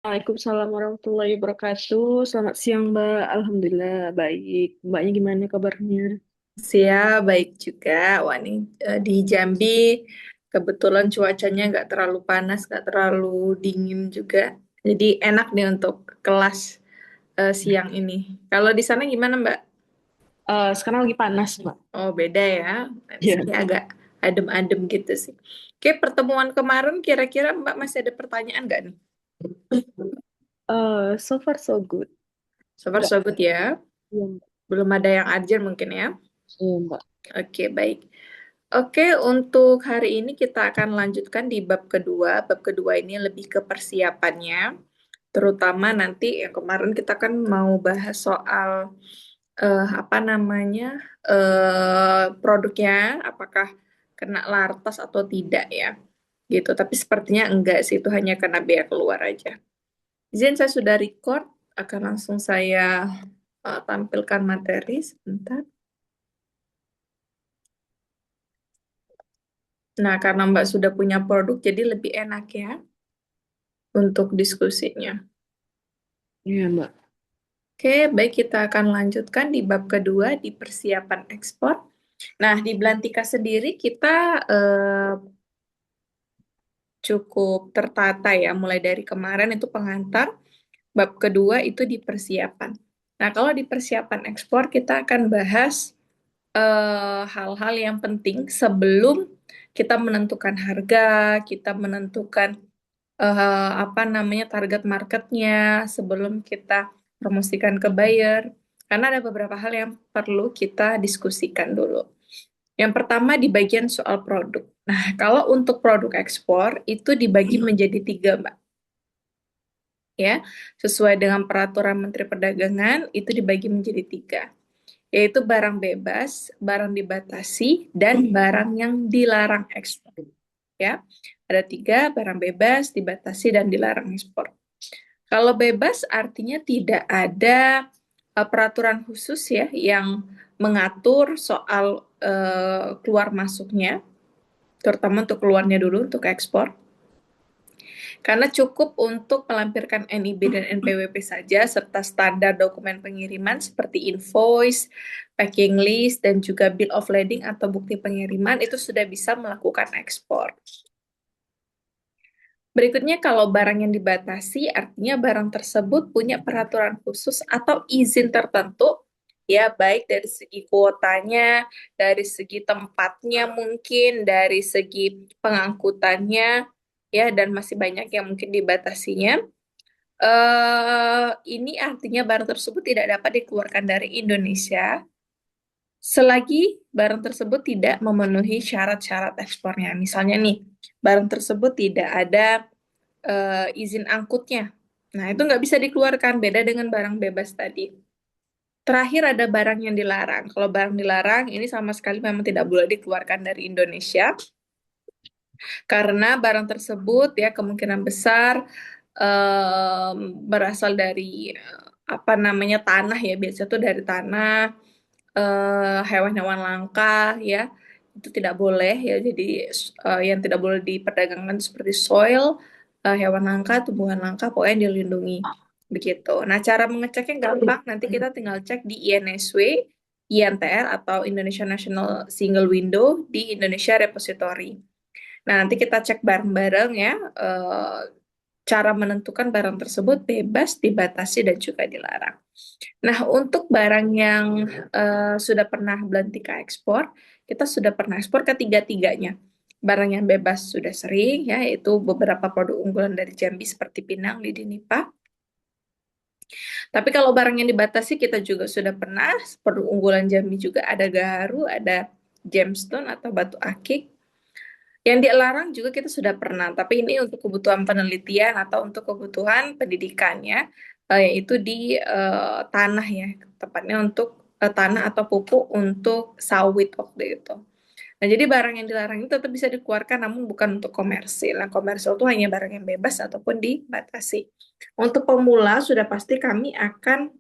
Waalaikumsalam warahmatullahi wabarakatuh. Selamat siang, Mbak. Alhamdulillah baik. Mbaknya gimana kabarnya? Baik juga. Wah, ini di Jambi kebetulan cuacanya nggak terlalu panas, nggak terlalu dingin juga. Jadi enak nih untuk kelas siang ini. Kalau di sana gimana, Mbak? Sekarang lagi panas, Mbak. Oh, beda ya. Nah, di Iya. sini agak adem-adem gitu sih. Oke, pertemuan kemarin kira-kira Mbak masih ada pertanyaan nggak nih? So far so good. So far Nggak, so good ya. iya, Mbak. Belum ada yang urgent mungkin ya. Iya, Mbak. Oke, baik. Oke, untuk hari ini kita akan lanjutkan di bab kedua. Bab kedua ini lebih ke persiapannya, terutama nanti yang kemarin kita kan mau bahas soal apa namanya produknya, apakah kena lartas atau tidak ya, gitu. Tapi sepertinya enggak sih, itu hanya karena bea keluar aja. Izin saya sudah record, akan langsung saya tampilkan materi sebentar. Nah, karena Mbak sudah punya produk, jadi lebih enak ya untuk diskusinya. Iya, Mbak. Oke, baik kita akan lanjutkan di bab kedua di persiapan ekspor. Nah, di Belantika sendiri kita eh, cukup tertata ya, mulai dari kemarin itu pengantar, bab kedua itu di persiapan. Nah, kalau di persiapan ekspor kita akan bahas hal-hal yang penting sebelum kita menentukan harga, kita menentukan apa namanya target marketnya sebelum kita promosikan ke buyer. Karena ada beberapa hal yang perlu kita diskusikan dulu. Yang pertama di bagian soal produk. Nah, kalau untuk produk ekspor itu dibagi menjadi tiga, Mbak. Ya, sesuai dengan peraturan Menteri Perdagangan itu dibagi menjadi tiga, yaitu barang bebas, barang dibatasi, dan barang yang dilarang ekspor. Ya, ada tiga, barang bebas, dibatasi, dan dilarang ekspor. Kalau bebas artinya tidak ada peraturan khusus ya yang mengatur soal keluar masuknya, terutama untuk keluarnya dulu untuk ekspor. Karena cukup untuk melampirkan NIB dan NPWP saja serta standar dokumen pengiriman seperti invoice, packing list, dan juga bill of lading atau bukti pengiriman itu sudah bisa melakukan ekspor. Berikutnya, kalau barang yang dibatasi, artinya barang tersebut punya peraturan khusus atau izin tertentu, ya baik dari segi kuotanya, dari segi tempatnya mungkin, dari segi pengangkutannya, ya dan masih banyak yang mungkin dibatasinya. Ini artinya barang tersebut tidak dapat dikeluarkan dari Indonesia selagi barang tersebut tidak memenuhi syarat-syarat ekspornya. Misalnya nih, barang tersebut tidak ada izin angkutnya. Nah, itu nggak bisa dikeluarkan, beda dengan barang bebas tadi. Terakhir ada barang yang dilarang. Kalau barang dilarang, ini sama sekali memang tidak boleh dikeluarkan dari Indonesia, karena barang tersebut ya kemungkinan besar em, berasal dari apa namanya tanah ya, biasanya tuh dari tanah, hewan-hewan langka ya, itu tidak boleh ya. Jadi yang tidak boleh diperdagangkan seperti soil, hewan langka, tumbuhan langka, pokoknya dilindungi begitu. Nah, cara mengeceknya gampang. Nanti kita tinggal cek di INSW, INTR atau Indonesia National Single Window di Indonesia Repository. Nah, nanti kita cek bareng-bareng ya, cara menentukan barang tersebut bebas, dibatasi, dan juga dilarang. Nah, untuk barang yang sudah pernah Belantika ekspor, kita sudah pernah ekspor ketiga-tiganya. Barang yang bebas sudah sering, ya, yaitu beberapa produk unggulan dari Jambi seperti Pinang, Lidi Nipah. Tapi kalau barang yang dibatasi kita juga sudah pernah, produk unggulan Jambi juga ada gaharu, ada gemstone atau batu akik. Yang dilarang juga kita sudah pernah, tapi ini untuk kebutuhan penelitian atau untuk kebutuhan pendidikannya, yaitu di tanah ya, tepatnya untuk tanah atau pupuk untuk sawit waktu itu. Nah, jadi barang yang dilarang itu tetap bisa dikeluarkan, namun bukan untuk komersil. Nah, komersil itu hanya barang yang bebas ataupun dibatasi. Untuk pemula, sudah pasti kami akan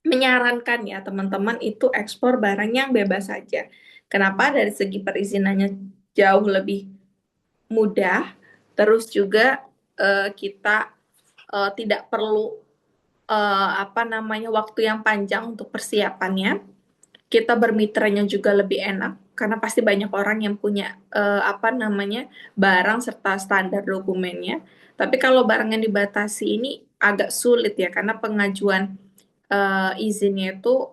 menyarankan ya teman-teman itu ekspor barang yang bebas saja. Kenapa? Dari segi perizinannya jauh lebih mudah, terus juga kita tidak perlu apa namanya waktu yang panjang untuk persiapannya. Kita bermitranya juga lebih enak karena pasti banyak orang yang punya apa namanya barang serta standar dokumennya. Tapi kalau barang yang dibatasi ini agak sulit ya karena pengajuan izinnya itu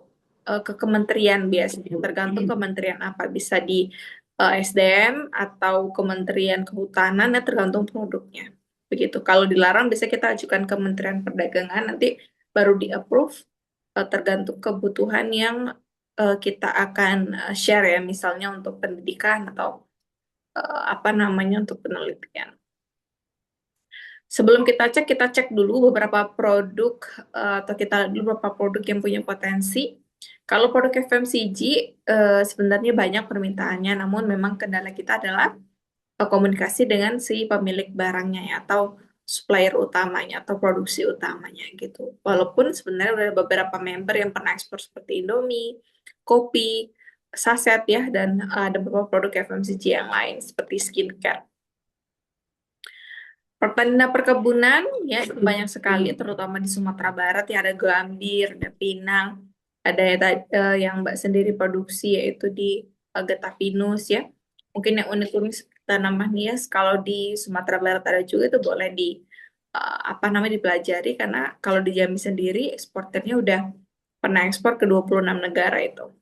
ke kementerian biasanya, tergantung kementerian apa, bisa di SDM atau Kementerian Kehutanan, ya tergantung produknya. Begitu. Kalau dilarang bisa kita ajukan Kementerian Perdagangan, nanti baru di-approve tergantung kebutuhan yang kita akan share ya, misalnya untuk pendidikan atau apa namanya untuk penelitian. Sebelum kita cek dulu beberapa produk atau kita lihat dulu beberapa produk yang punya potensi. Kalau produk FMCG sebenarnya banyak permintaannya, namun memang kendala kita adalah komunikasi dengan si pemilik barangnya ya, atau supplier utamanya atau produksi utamanya gitu. Walaupun sebenarnya ada beberapa member yang pernah ekspor seperti Indomie, kopi, saset ya, dan ada beberapa produk FMCG yang lain seperti skincare. Pertanian perkebunan ya itu banyak sekali, terutama di Sumatera Barat ya, ada Gambir, ada Pinang, ada yang Mbak sendiri produksi yaitu di Getafinus ya. Mungkin yang unik-unik seperti tanaman hias kalau di Sumatera Barat ada juga, itu boleh di apa namanya dipelajari, karena kalau di Jambi sendiri eksporternya udah pernah ekspor ke 26 negara itu.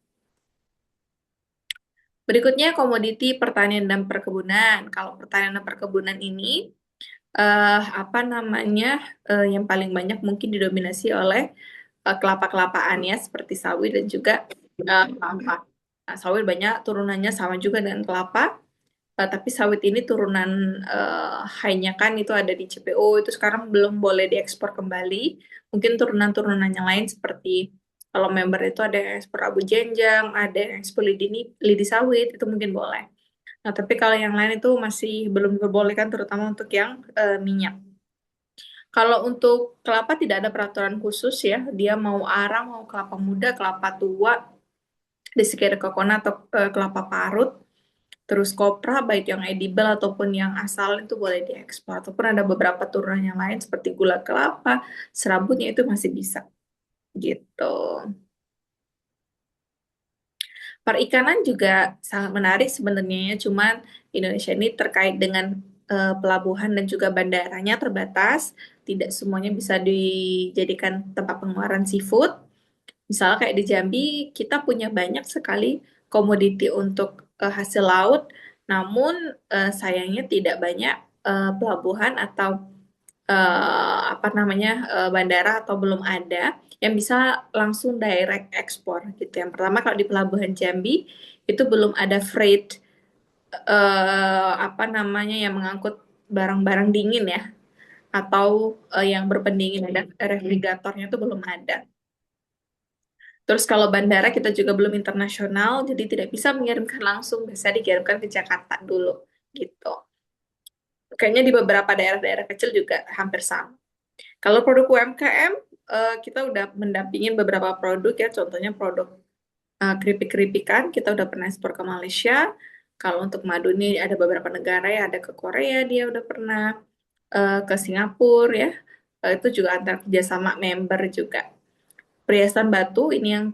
Berikutnya komoditi pertanian dan perkebunan. Kalau pertanian dan perkebunan ini apa namanya yang paling banyak mungkin didominasi oleh kelapa-kelapaan ya, seperti sawit dan juga kelapa. Nah, sawit banyak turunannya sama juga dengan kelapa, tapi sawit ini turunan high-nya kan itu ada di CPO, itu sekarang belum boleh diekspor kembali. Mungkin turunan-turunannya lain seperti kalau member itu ada yang ekspor abu jenjang, ada yang ekspor lidi sawit, itu mungkin boleh. Nah, tapi kalau yang lain itu masih belum diperbolehkan, terutama untuk yang minyak. Kalau untuk kelapa tidak ada peraturan khusus ya, dia mau arang, mau kelapa muda, kelapa tua, desiccated coconut atau kelapa parut, terus kopra, baik yang edible ataupun yang asal itu boleh diekspor. Ataupun ada beberapa turunan yang lain seperti gula kelapa, serabutnya itu masih bisa gitu. Perikanan juga sangat menarik sebenarnya ya, cuman Indonesia ini terkait dengan pelabuhan dan juga bandaranya terbatas, tidak semuanya bisa dijadikan tempat pengeluaran seafood. Misalnya kayak di Jambi, kita punya banyak sekali komoditi untuk hasil laut, namun sayangnya tidak banyak pelabuhan atau apa namanya bandara atau belum ada yang bisa langsung direct ekspor gitu. Yang pertama kalau di Pelabuhan Jambi itu belum ada freight apa namanya yang mengangkut barang-barang dingin ya, atau yang berpendingin, ada refrigeratornya itu belum ada. Terus kalau bandara kita juga belum internasional, jadi tidak bisa mengirimkan langsung, bisa dikirimkan ke Jakarta dulu gitu. Kayaknya di beberapa daerah-daerah kecil juga hampir sama. Kalau produk UMKM, kita udah mendampingin beberapa produk ya, contohnya produk keripik-keripikan, kita udah pernah ekspor ke Malaysia. Kalau untuk madu ini ada beberapa negara ya, ada ke Korea, dia udah pernah ke Singapura ya. Itu juga antar kerjasama member juga. Perhiasan batu ini yang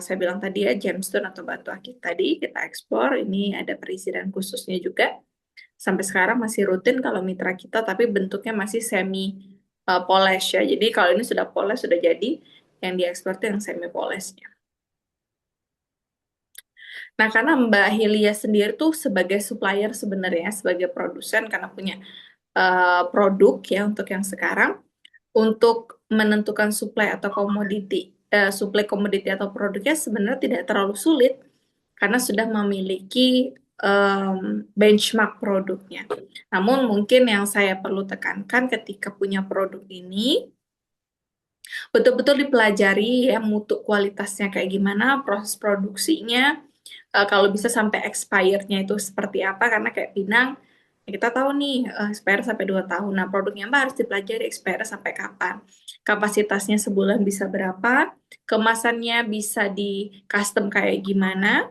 saya bilang tadi ya, gemstone atau batu akik tadi kita ekspor. Ini ada perizinan khususnya juga. Sampai sekarang masih rutin kalau mitra kita, tapi bentuknya masih semi polish ya. Jadi kalau ini sudah polish, sudah jadi, yang diekspor itu yang semi polishnya. Nah, karena Mbak Hilia sendiri tuh sebagai supplier sebenarnya, sebagai produsen karena punya produk ya untuk yang sekarang, untuk menentukan supply atau komoditi, supply komoditi atau produknya sebenarnya tidak terlalu sulit karena sudah memiliki benchmark produknya. Namun mungkin yang saya perlu tekankan ketika punya produk ini, betul-betul dipelajari ya mutu kualitasnya kayak gimana, proses produksinya, kalau bisa sampai expirednya itu seperti apa, karena kayak Pinang, ya kita tahu nih expire sampai 2 tahun. Nah, produknya Mbak harus dipelajari expire sampai kapan. Kapasitasnya sebulan bisa berapa, kemasannya bisa di custom kayak gimana,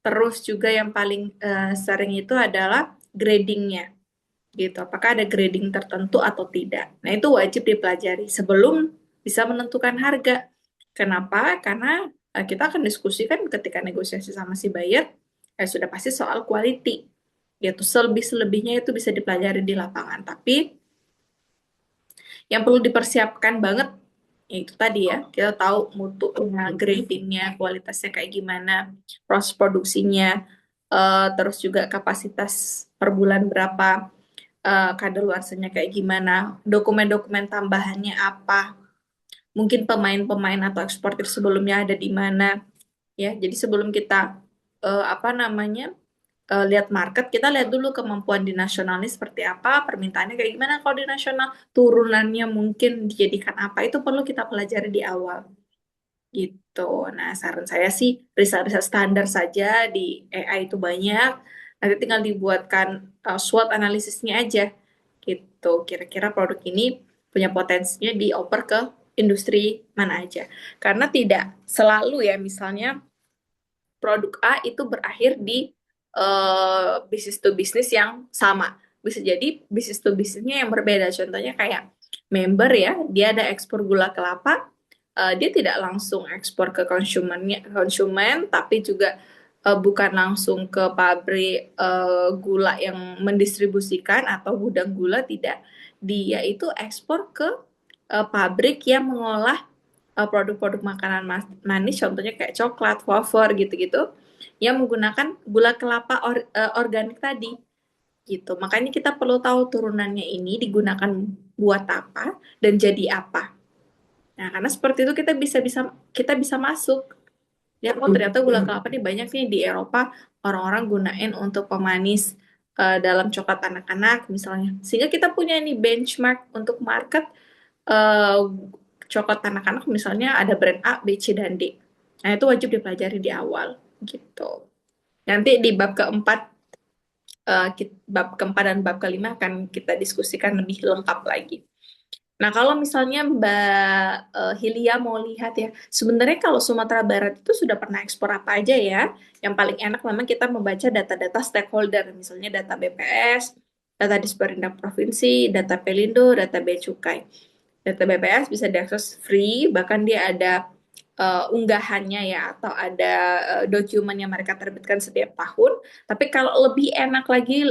terus juga yang paling sering itu adalah gradingnya. gitu. Apakah ada grading tertentu atau tidak? Nah, itu wajib dipelajari sebelum bisa menentukan harga. Kenapa? Karena kita akan diskusikan ketika negosiasi sama si buyer, sudah pasti soal quality. Yaitu selebih-selebihnya itu bisa dipelajari di lapangan. Tapi yang perlu dipersiapkan banget itu tadi ya, kita tahu mutunya, gradingnya, kualitasnya kayak gimana, proses produksinya, terus juga kapasitas per bulan berapa, kadaluarsanya kayak gimana, dokumen-dokumen tambahannya apa, mungkin pemain-pemain atau eksportir sebelumnya ada di mana, ya. Jadi sebelum kita apa namanya lihat market, kita lihat dulu kemampuan di nasional ini seperti apa, permintaannya kayak gimana kalau di nasional, turunannya mungkin dijadikan apa, itu perlu kita pelajari di awal gitu. Nah, saran saya sih riset-riset standar saja di AI itu banyak, nanti tinggal dibuatkan SWOT analisisnya aja gitu. Kira-kira produk ini punya potensinya dioper ke industri mana aja. Karena tidak selalu ya, misalnya produk A itu berakhir di bisnis to bisnis yang sama. Bisa jadi bisnis to bisnisnya yang berbeda. Contohnya kayak member ya, dia ada ekspor gula kelapa, dia tidak langsung ekspor ke konsumen, tapi juga bukan langsung ke pabrik gula yang mendistribusikan atau gudang gula, tidak. Dia itu ekspor ke pabrik yang mengolah produk-produk makanan manis, contohnya kayak coklat, wafer gitu-gitu, yang menggunakan gula kelapa organik tadi gitu. Makanya kita perlu tahu turunannya ini digunakan buat apa dan jadi apa. Nah, karena seperti itu kita bisa masuk. Ya, oh ternyata gula kelapa nih banyak nih di Eropa, orang-orang gunain untuk pemanis dalam coklat anak-anak misalnya. Sehingga kita punya nih benchmark untuk market eh, coklat anak-anak, misalnya ada brand A, B, C, dan D. Nah, itu wajib dipelajari di awal gitu. Nanti di bab keempat dan bab kelima akan kita diskusikan lebih lengkap lagi. Nah, kalau misalnya Mbak Hilya mau lihat ya, sebenarnya kalau Sumatera Barat itu sudah pernah ekspor apa aja ya? Yang paling enak memang kita membaca data-data stakeholder, misalnya data BPS, data Disperindak Provinsi, data Pelindo, data Bea Cukai. Data BPS bisa diakses free, bahkan dia ada unggahannya ya, atau ada dokumen yang mereka terbitkan setiap tahun. Tapi kalau lebih enak lagi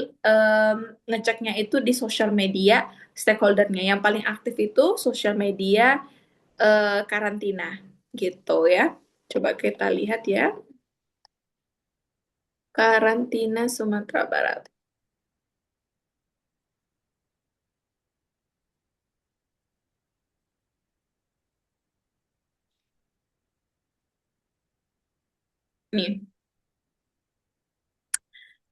ngeceknya itu di sosial media stakeholdernya. Yang paling aktif itu sosial media karantina gitu ya. Coba kita lihat ya, karantina Sumatera Barat. Nih,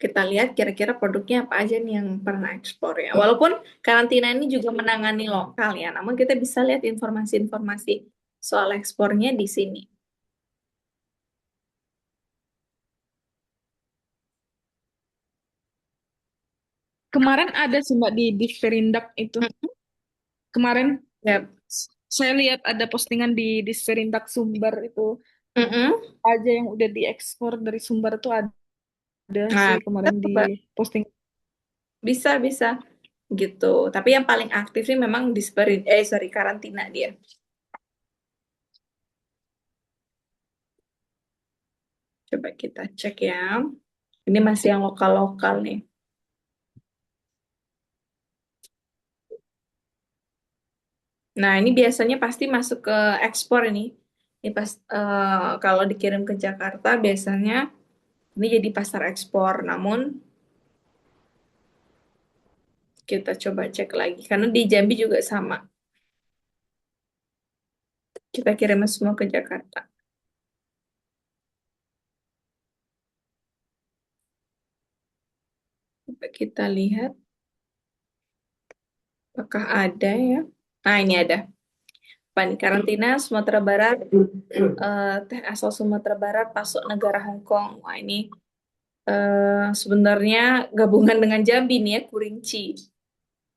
kita lihat kira-kira produknya apa aja nih yang pernah ekspor ya. Walaupun karantina ini juga menangani lokal ya, namun kita bisa lihat informasi-informasi soal ekspornya di sini. Kemarin ada sih Mbak di Disperindak itu. Kemarin Ya, saya lihat ada postingan di Disperindak Sumber itu mm-mm. aja yang udah diekspor dari Sumber tuh ada Nah, sih bisa kemarin tuh, di Mbak. posting. Bisa gitu. Tapi yang paling aktif sih memang sorry, karantina dia. Coba kita cek ya. Ini masih yang lokal-lokal nih. Nah, ini biasanya pasti masuk ke ekspor ini. Ini pas kalau dikirim ke Jakarta biasanya ini jadi pasar ekspor. Namun kita coba cek lagi karena di Jambi juga sama. Kita kirim semua ke Jakarta. Coba kita lihat apakah ada ya. Nah, ini ada. Pan karantina Sumatera Barat, teh asal Sumatera Barat masuk negara Hong Kong. Wah, ini sebenarnya gabungan dengan Jambi nih ya, Kuringci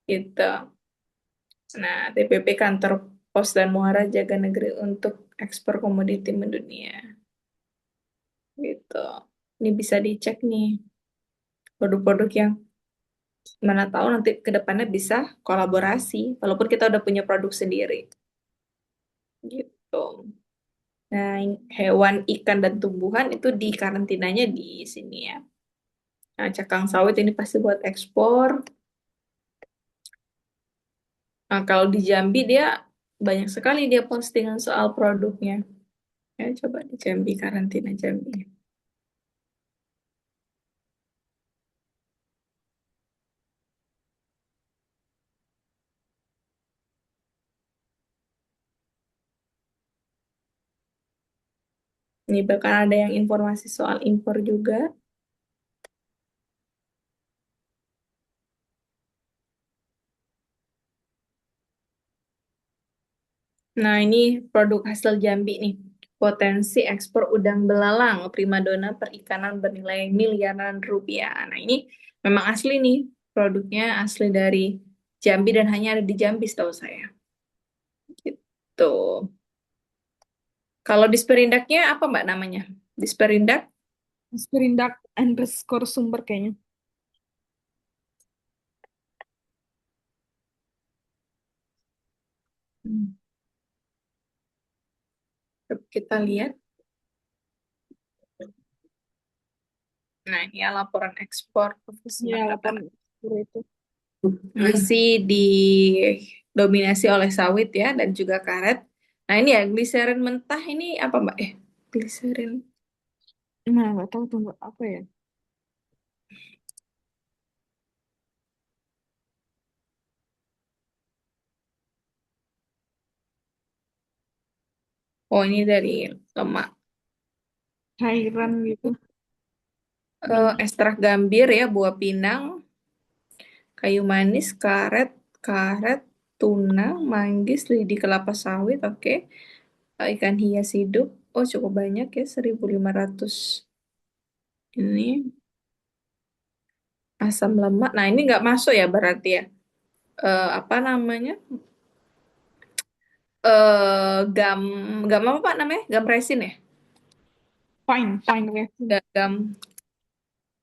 gitu. Nah, TPP Kantor Pos dan Muara Jaga Negeri untuk ekspor komoditi mendunia gitu. Ini bisa dicek nih produk-produk yang Mana tahu nanti ke depannya bisa kolaborasi, walaupun kita udah punya produk sendiri. Gitu. Nah, hewan, ikan, dan tumbuhan itu di karantinanya di sini ya. Nah, cakang sawit ini pasti buat ekspor. Nah, kalau di Jambi dia banyak sekali dia postingan soal produknya. Ya, coba di Jambi, karantina Jambi. Ini bakal ada yang informasi soal impor juga. Nah, ini produk hasil Jambi nih. Potensi ekspor udang belalang, primadona perikanan bernilai miliaran rupiah. Nah, ini memang asli nih. Produknya asli dari Jambi dan hanya ada di Jambi setahu saya. Gitu. Kalau Disperindaknya apa Mbak namanya? Disperindak? Sprindak underscore sumber kayaknya. Hmm. Coba kita lihat. Nah, ini ya laporan ekspor Provinsi Ya, Sumatera laporan Barat. ekspor itu. Masih didominasi oleh sawit ya dan juga karet. Nah, ini ya gliserin mentah ini apa Mbak? Gliserin. Nah, nggak tahu tuh Mbak, apa ya. Oh, ini dari lemak. Cairan gitu. Minyak. Ekstrak gambir ya, buah pinang, kayu manis, karet, karet, tuna, manggis, lidi kelapa sawit, oke. Ikan hias hidup. Oh, cukup banyak ya, 1.500 ini. Asam lemak. Nah, ini nggak masuk ya berarti ya. Apa namanya? Gam, gam apa Pak namanya? Gam resin ya? Fine resin. Gam,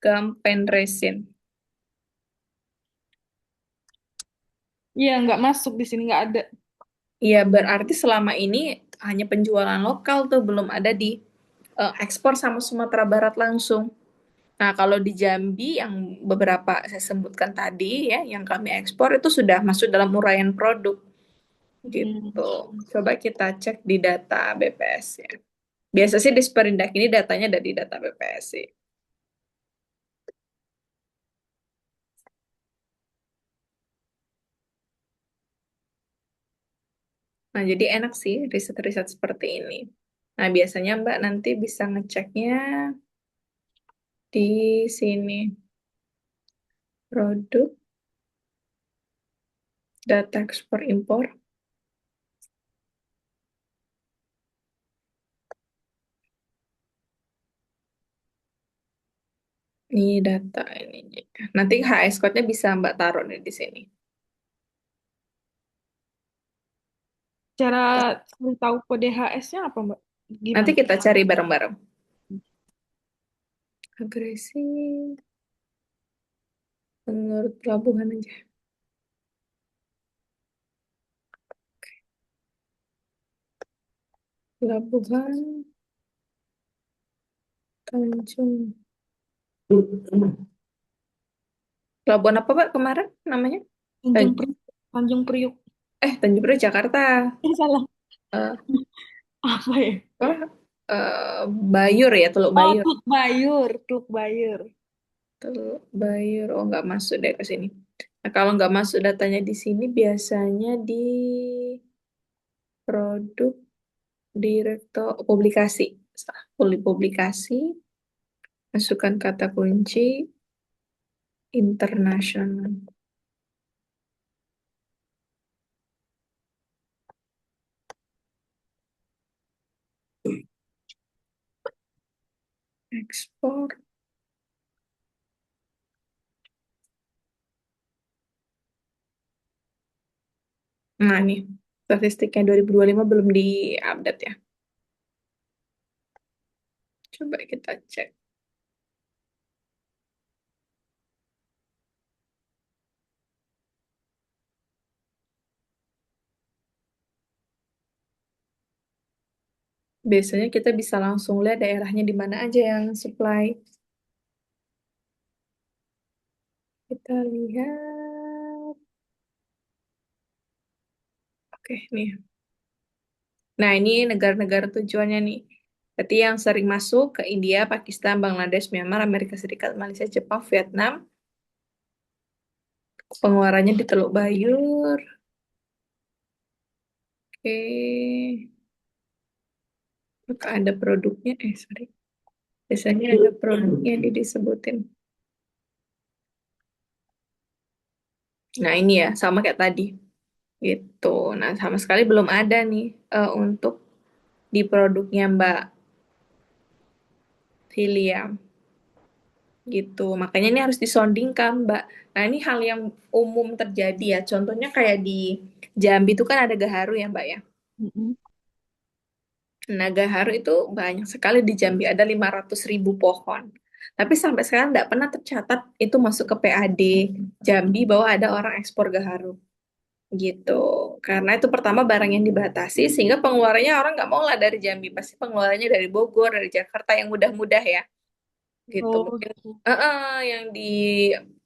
gam pen resin. Iya, nggak masuk di sini, nggak ada. Iya, berarti selama ini hanya penjualan lokal tuh, belum ada di ekspor sama Sumatera Barat langsung. Nah, kalau di Jambi yang beberapa saya sebutkan tadi ya, yang kami ekspor itu sudah masuk dalam uraian produk Hmm. gitu. Coba kita cek di data BPS ya. Biasa sih di Sperindak ini datanya dari data BPS sih. Nah, jadi enak sih riset-riset seperti ini. Nah, biasanya Mbak nanti bisa ngeceknya di sini. Produk, data ekspor impor. Ini data ini. Nanti HS code-nya bisa Mbak taruh nih di sini. Cara cari tahu kode HS-nya apa, Mbak? Nanti Gimana? kita cari bareng-bareng. Agresif, menurut pelabuhan aja. Pelabuhan Tanjung. Pelabuhan apa Pak kemarin namanya? Tanjung Tan- Priuk. Tanjung Priuk. Tanjung Priok Jakarta. Salah. Eh, Apa ya? apa? Bayur ya, Teluk Oh, Bayur. Teluk Bayur. Teluk Bayur. Teluk Bayur. Oh, nggak masuk deh ke sini. Nah, kalau nggak masuk datanya di sini, biasanya di produk direktur publikasi. Salah, publikasi, masukkan kata kunci internasional. Ekspor. Nah, nih, statistiknya 2025 belum diupdate ya. Coba kita cek. Biasanya kita bisa langsung lihat daerahnya di mana aja yang supply. Kita lihat. Oke, nih. Nah, ini negara-negara tujuannya nih. Berarti yang sering masuk ke India, Pakistan, Bangladesh, Myanmar, Amerika Serikat, Malaysia, Jepang, Vietnam. Pengeluarannya di Teluk Bayur. Oke. Apakah ada produknya? Sorry. Biasanya ada produknya disebutin. Nah, ini ya, sama kayak tadi. Gitu. Nah, sama sekali belum ada nih untuk di produknya Mbak Filia. Gitu. Makanya ini harus disondingkan, Mbak. Nah, ini hal yang umum terjadi ya. Contohnya kayak di Jambi itu kan ada gaharu ya, Mbak ya. Mm-mm. Nah, gaharu itu banyak sekali di Jambi, ada 500.000 pohon. Tapi sampai sekarang tidak pernah tercatat itu masuk ke PAD Jambi bahwa ada orang ekspor gaharu. Gitu. Karena itu pertama barang yang dibatasi, sehingga pengeluarannya orang nggak mau lah dari Jambi. Pasti pengeluarannya dari Bogor, dari Jakarta yang mudah-mudah ya. Gitu. Oh, Mungkin gitu. yang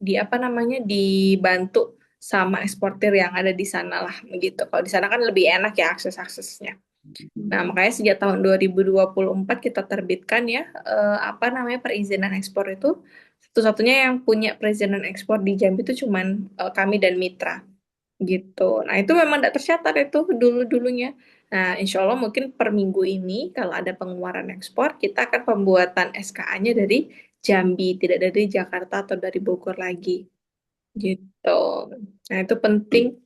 di apa namanya dibantu sama eksportir yang ada di sana lah begitu. Kalau di sana kan lebih enak ya akses-aksesnya. Nah, makanya sejak tahun 2024 kita terbitkan ya apa namanya perizinan ekspor itu satu-satunya yang punya perizinan ekspor di Jambi itu cuman kami dan mitra gitu. Nah, itu memang tidak tercatat itu dulu-dulunya. Nah, insya Allah mungkin per minggu ini kalau ada pengeluaran ekspor, kita akan pembuatan SKA-nya dari Jambi, tidak dari Jakarta atau dari Bogor lagi. Gitu. Nah, itu penting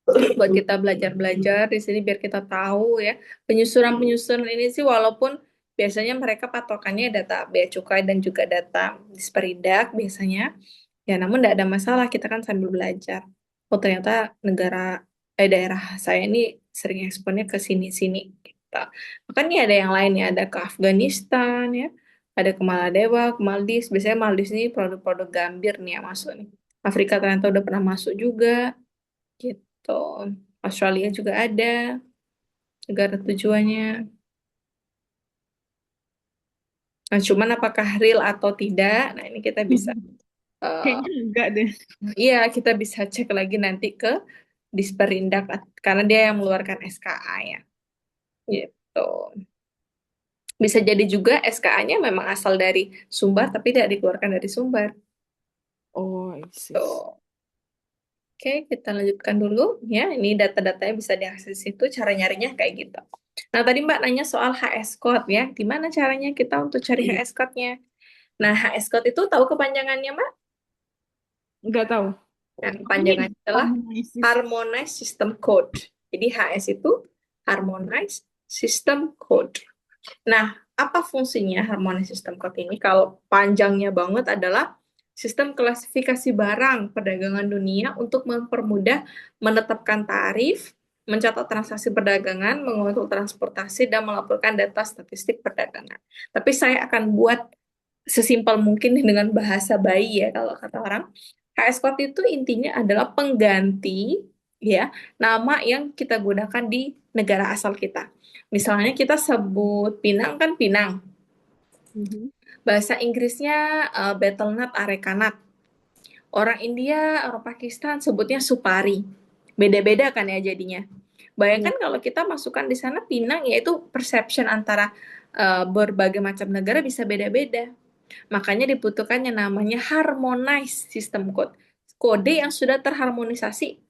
buat kita belajar-belajar di sini biar kita tahu ya. Penyusuran-penyusuran ini sih walaupun biasanya mereka patokannya data bea cukai dan juga data Disperindak biasanya. Ya, namun tidak ada masalah, kita kan sambil belajar. Oh, ternyata daerah saya ini sering ekspornya ke sini-sini. Gitu. Makanya ada yang lain ya, ada ke Afghanistan ya, ada ke Maladewa, ke Maldives. Biasanya Maldives ini produk-produk gambir nih yang masuk nih. Afrika ternyata udah pernah masuk juga, gitu. Australia juga ada, negara tujuannya. Nah, cuman apakah real atau tidak? Nah, ini kita bisa eh, Kayaknya enggak deh. iya, kita bisa cek lagi nanti ke Disperindak karena dia yang mengeluarkan SKA ya. Gitu. Bisa jadi juga SKA-nya memang asal dari Sumbar tapi tidak dikeluarkan dari Sumbar. Oh, I see. Tuh. Oke, kita lanjutkan dulu ya. Ini data-datanya bisa diakses itu, cara nyarinya kayak gitu. Nah, tadi Mbak nanya soal HS code ya. Gimana caranya kita untuk cari HS code-nya? Nah, HS code itu tahu kepanjangannya, Mbak? Nggak tahu. Nah, Apa nih? kepanjangannya adalah Harmonisis. Harmonized System Code. Jadi HS itu Harmonized System Code. Nah, apa fungsinya Harmonized System Code ini? Kalau panjangnya banget adalah sistem klasifikasi barang perdagangan dunia untuk mempermudah menetapkan tarif, mencatat transaksi perdagangan, mengontrol transportasi, dan melaporkan data statistik perdagangan. Tapi saya akan buat sesimpel mungkin dengan bahasa bayi ya kalau kata orang. HS code itu intinya adalah pengganti ya nama yang kita gunakan di negara asal kita. Misalnya kita sebut Pinang kan Pinang. Mhm. Bahasa Inggrisnya Betel Nut Areca Nut. Orang India, orang Pakistan sebutnya Supari. Beda-beda kan ya jadinya. Iya. Bayangkan kalau kita masukkan di sana Pinang, yaitu perception antara berbagai macam negara bisa beda-beda. Makanya dibutuhkan yang namanya harmonized system code. Kode yang sudah terharmonisasi.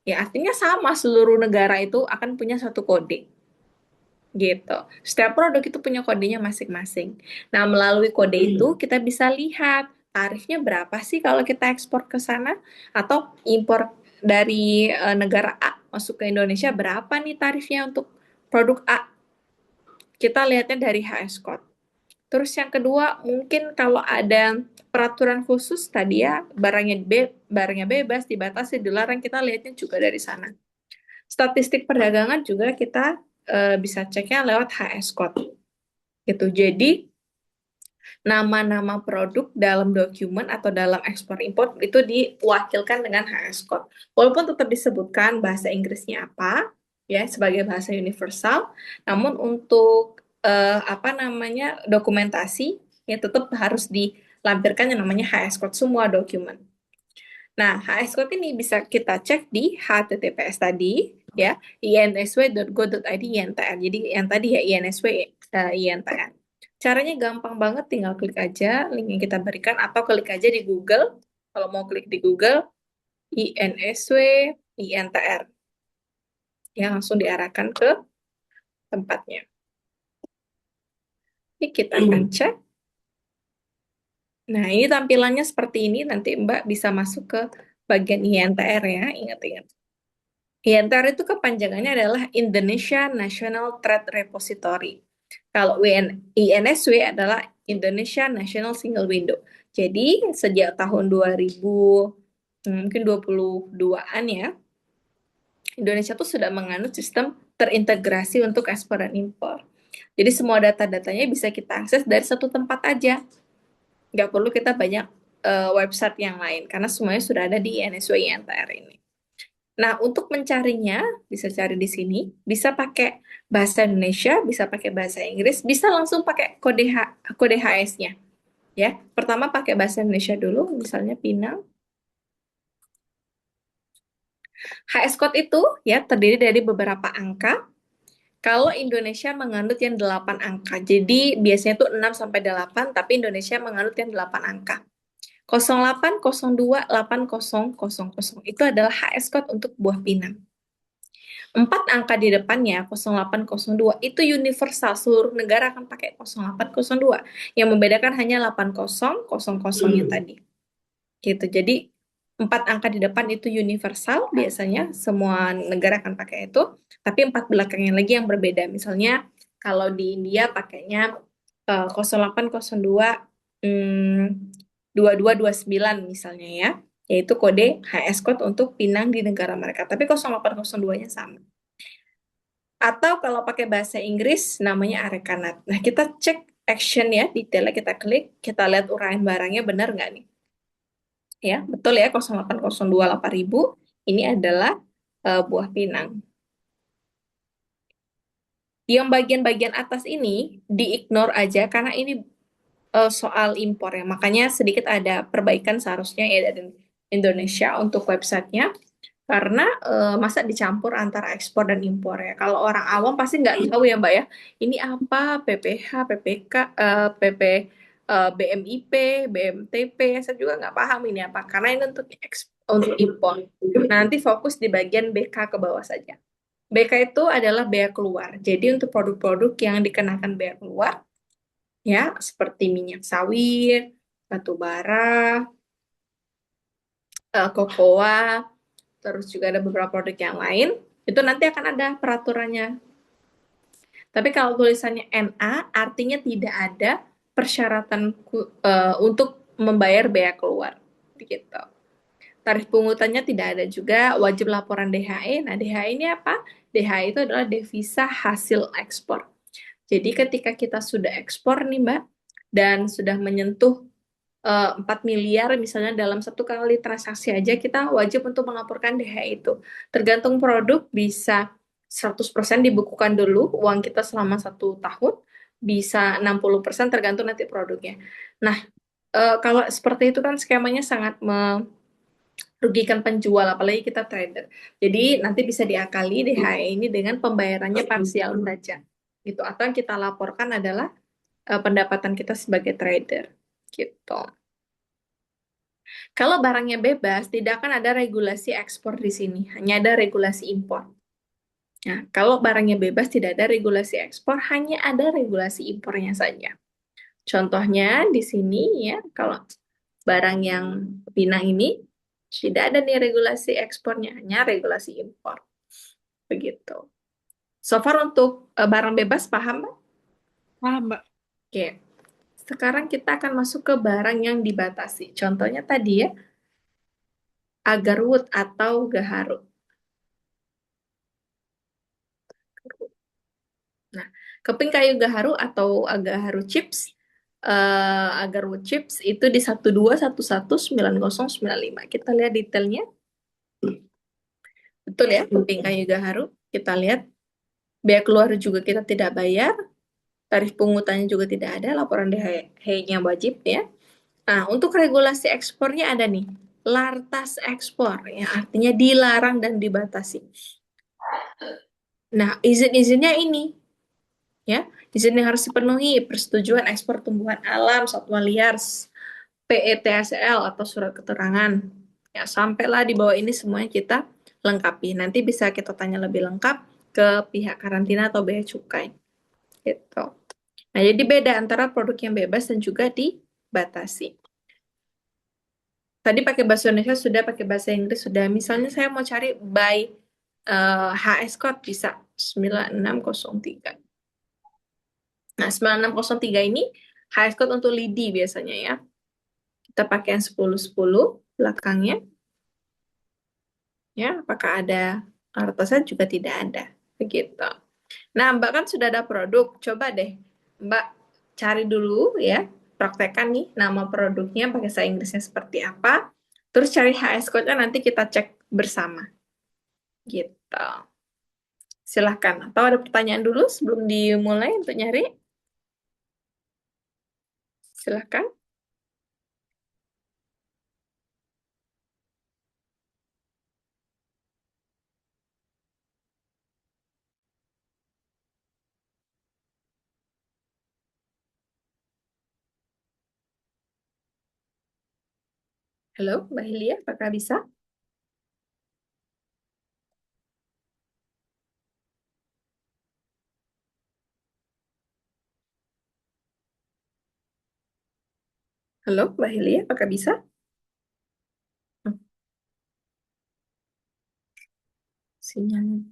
Ya, artinya sama seluruh negara itu akan punya satu kode. Gitu. Setiap produk itu punya kodenya masing-masing. Nah, melalui kode itu kita bisa lihat tarifnya berapa sih kalau kita ekspor ke sana atau impor dari negara A masuk ke Indonesia berapa nih tarifnya untuk produk A. Kita lihatnya dari HS code. Terus yang kedua, mungkin kalau ada peraturan khusus tadi ya, barangnya bebas, dibatasi, dilarang, kita lihatnya juga dari sana. Statistik perdagangan juga kita bisa ceknya lewat HS code. Gitu. Jadi, nama-nama produk dalam dokumen atau dalam ekspor impor itu diwakilkan dengan HS code. Walaupun tetap disebutkan bahasa Inggrisnya apa, ya sebagai bahasa universal, namun untuk apa namanya dokumentasi ya tetap harus dilampirkan yang namanya HS code semua dokumen. Nah, HS Code ini bisa kita cek di HTTPS tadi, ya, insw.go.id INTR. Jadi yang tadi ya, INSW, INTR. Caranya gampang banget, tinggal klik aja link yang kita berikan, atau klik aja di Google. Kalau mau klik di Google, INSW, INTR. Ya, langsung diarahkan ke tempatnya. Ini kita akan cek. Nah, ini tampilannya seperti ini. Nanti Mbak bisa masuk ke bagian INTR ya, ingat-ingat. INTR itu kepanjangannya adalah Indonesia National Trade Repository. Kalau INSW adalah Indonesia National Single Window. Jadi sejak tahun 2000 mungkin 22-an ya, Indonesia tuh sudah menganut sistem terintegrasi untuk ekspor dan impor. Jadi semua data-datanya bisa kita akses dari satu tempat aja. Nggak perlu kita banyak website yang lain, karena semuanya sudah ada di INSW INTR ini. Nah, untuk mencarinya, bisa cari di sini, bisa pakai bahasa Indonesia, bisa pakai bahasa Inggris, bisa langsung pakai kode HS-nya. Ya, pertama pakai bahasa Indonesia dulu, misalnya Pinang. HS code itu ya terdiri dari beberapa angka. Kalau Indonesia menganut yang 8 angka. Jadi biasanya itu 6 sampai 8, tapi Indonesia menganut yang 8 angka. 08, 02, 8000. Itu adalah HS code untuk buah pinang. 4 angka di depannya 0802 itu universal, seluruh negara akan pakai 0802. Yang membedakan hanya 8000 tadi. Gitu. Jadi 4 angka di depan itu universal, biasanya semua negara akan pakai itu, tapi 4 belakangnya lagi yang berbeda. Misalnya kalau di India pakainya 0802 2229 misalnya ya, yaitu kode HS code untuk pinang di negara mereka. Tapi 0802-nya sama. Atau kalau pakai bahasa Inggris namanya arekanat. Nah, kita cek action ya, detailnya kita klik, kita lihat uraian barangnya benar nggak nih. Ya, betul ya, 0802 8000 ini adalah buah pinang. Yang bagian-bagian atas ini di-ignore aja karena ini soal impor ya. Makanya sedikit ada perbaikan seharusnya ya dari Indonesia untuk websitenya. Karena masa dicampur antara ekspor dan impor ya. Kalau orang awam pasti nggak tahu ya Mbak ya. Ini apa PPH, PPK, PP, BMIP, BMTP. Saya juga nggak paham ini apa. Karena ini untuk impor. Nah, nanti fokus di bagian BK ke bawah saja. BK itu adalah bea keluar. Jadi untuk produk-produk yang dikenakan bea keluar, ya seperti minyak sawit, batu bara, kokoa, terus juga ada beberapa produk yang lain, itu nanti akan ada peraturannya. Tapi kalau tulisannya NA, artinya tidak ada persyaratan untuk membayar bea keluar. Gitu. Tarif pungutannya tidak ada juga, wajib laporan DHE. Nah, DHE ini apa? DHE itu adalah devisa hasil ekspor. Jadi ketika kita sudah ekspor nih Mbak, dan sudah menyentuh 4 miliar misalnya dalam satu kali transaksi aja kita wajib untuk melaporkan DHE itu. Tergantung produk bisa 100% dibukukan dulu uang kita selama 1 tahun, bisa 60% tergantung nanti produknya. Nah, kalau seperti itu kan skemanya sangat merugikan penjual, apalagi kita trader. Jadi nanti bisa diakali DHE ini dengan pembayarannya parsial saja. Gitu. Atau yang kita laporkan adalah pendapatan kita sebagai trader. Gitu. Kalau barangnya bebas, tidak akan ada regulasi ekspor di sini, hanya ada regulasi impor. Nah, kalau barangnya bebas, tidak ada regulasi ekspor, hanya ada regulasi impornya saja. Contohnya di sini ya, kalau barang yang pinang ini tidak ada nih regulasi ekspornya, hanya regulasi impor. Begitu. So far untuk barang bebas, paham, Mbak? Paham, Mbak. Oke. Sekarang kita akan masuk ke barang yang dibatasi. Contohnya tadi ya, agarwood atau gaharu. Nah, keping kayu gaharu atau gaharu chips, agarwood chips itu di 12119095. Kita lihat detailnya. Betul ya, keping kayu gaharu. Kita lihat bea keluar juga kita tidak bayar. tarif pungutannya juga tidak ada, laporan DHE-nya wajib ya. Nah, untuk regulasi ekspornya ada nih, lartas ekspor, yang artinya dilarang dan dibatasi. Nah, izin-izinnya ini, ya, izin yang harus dipenuhi, persetujuan ekspor tumbuhan alam, satwa liar, PETSL atau surat keterangan. Ya, sampailah di bawah ini semuanya kita lengkapi. Nanti bisa kita tanya lebih lengkap ke pihak karantina atau bea cukai. Gitu. Nah, jadi beda antara produk yang bebas dan juga dibatasi. Tadi pakai bahasa Indonesia sudah, pakai bahasa Inggris sudah. Misalnya saya mau cari by HS code bisa 9603. Nah, 9603 ini HS code untuk lidi biasanya ya. Kita pakai yang 1010 belakangnya. Ya, apakah ada artosan juga tidak ada. Begitu. Nah, Mbak kan sudah ada produk. Coba deh, Mbak cari dulu ya, praktekkan nih nama produknya pakai bahasa Inggrisnya seperti apa. Terus cari HS code-nya nanti kita cek bersama. Gitu. Silahkan. Atau ada pertanyaan dulu sebelum dimulai untuk nyari? Silahkan. Halo, Mbak Hilia, apakah bisa? Halo, Mbak Hilia, apakah bisa? Hmm, sinyalnya.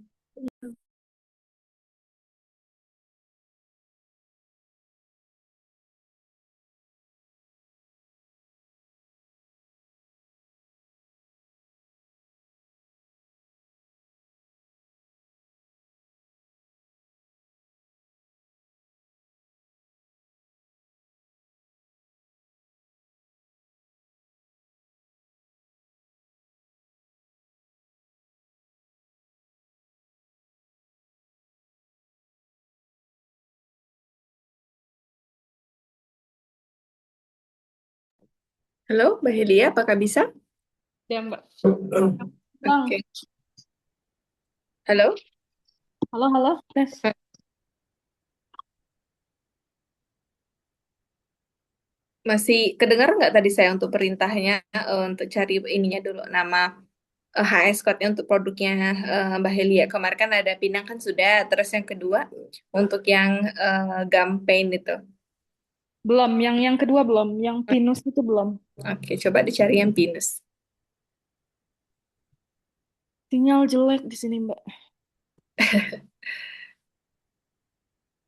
Halo, Mbak Hilia, apakah bisa? Ya, Mbak. Bang. Oke. Halo? Halo, halo, tes. Masih kedengar nggak tadi saya untuk perintahnya untuk cari ininya dulu nama HS code-nya untuk produknya Mbak Helia. Kemarin kan ada Pinang kan sudah, terus yang kedua untuk yang gum pain itu. Belum, yang kedua belum, yang pinus itu belum. Oke, coba dicari yang pinus. Sinyal jelek di sini, Mbak.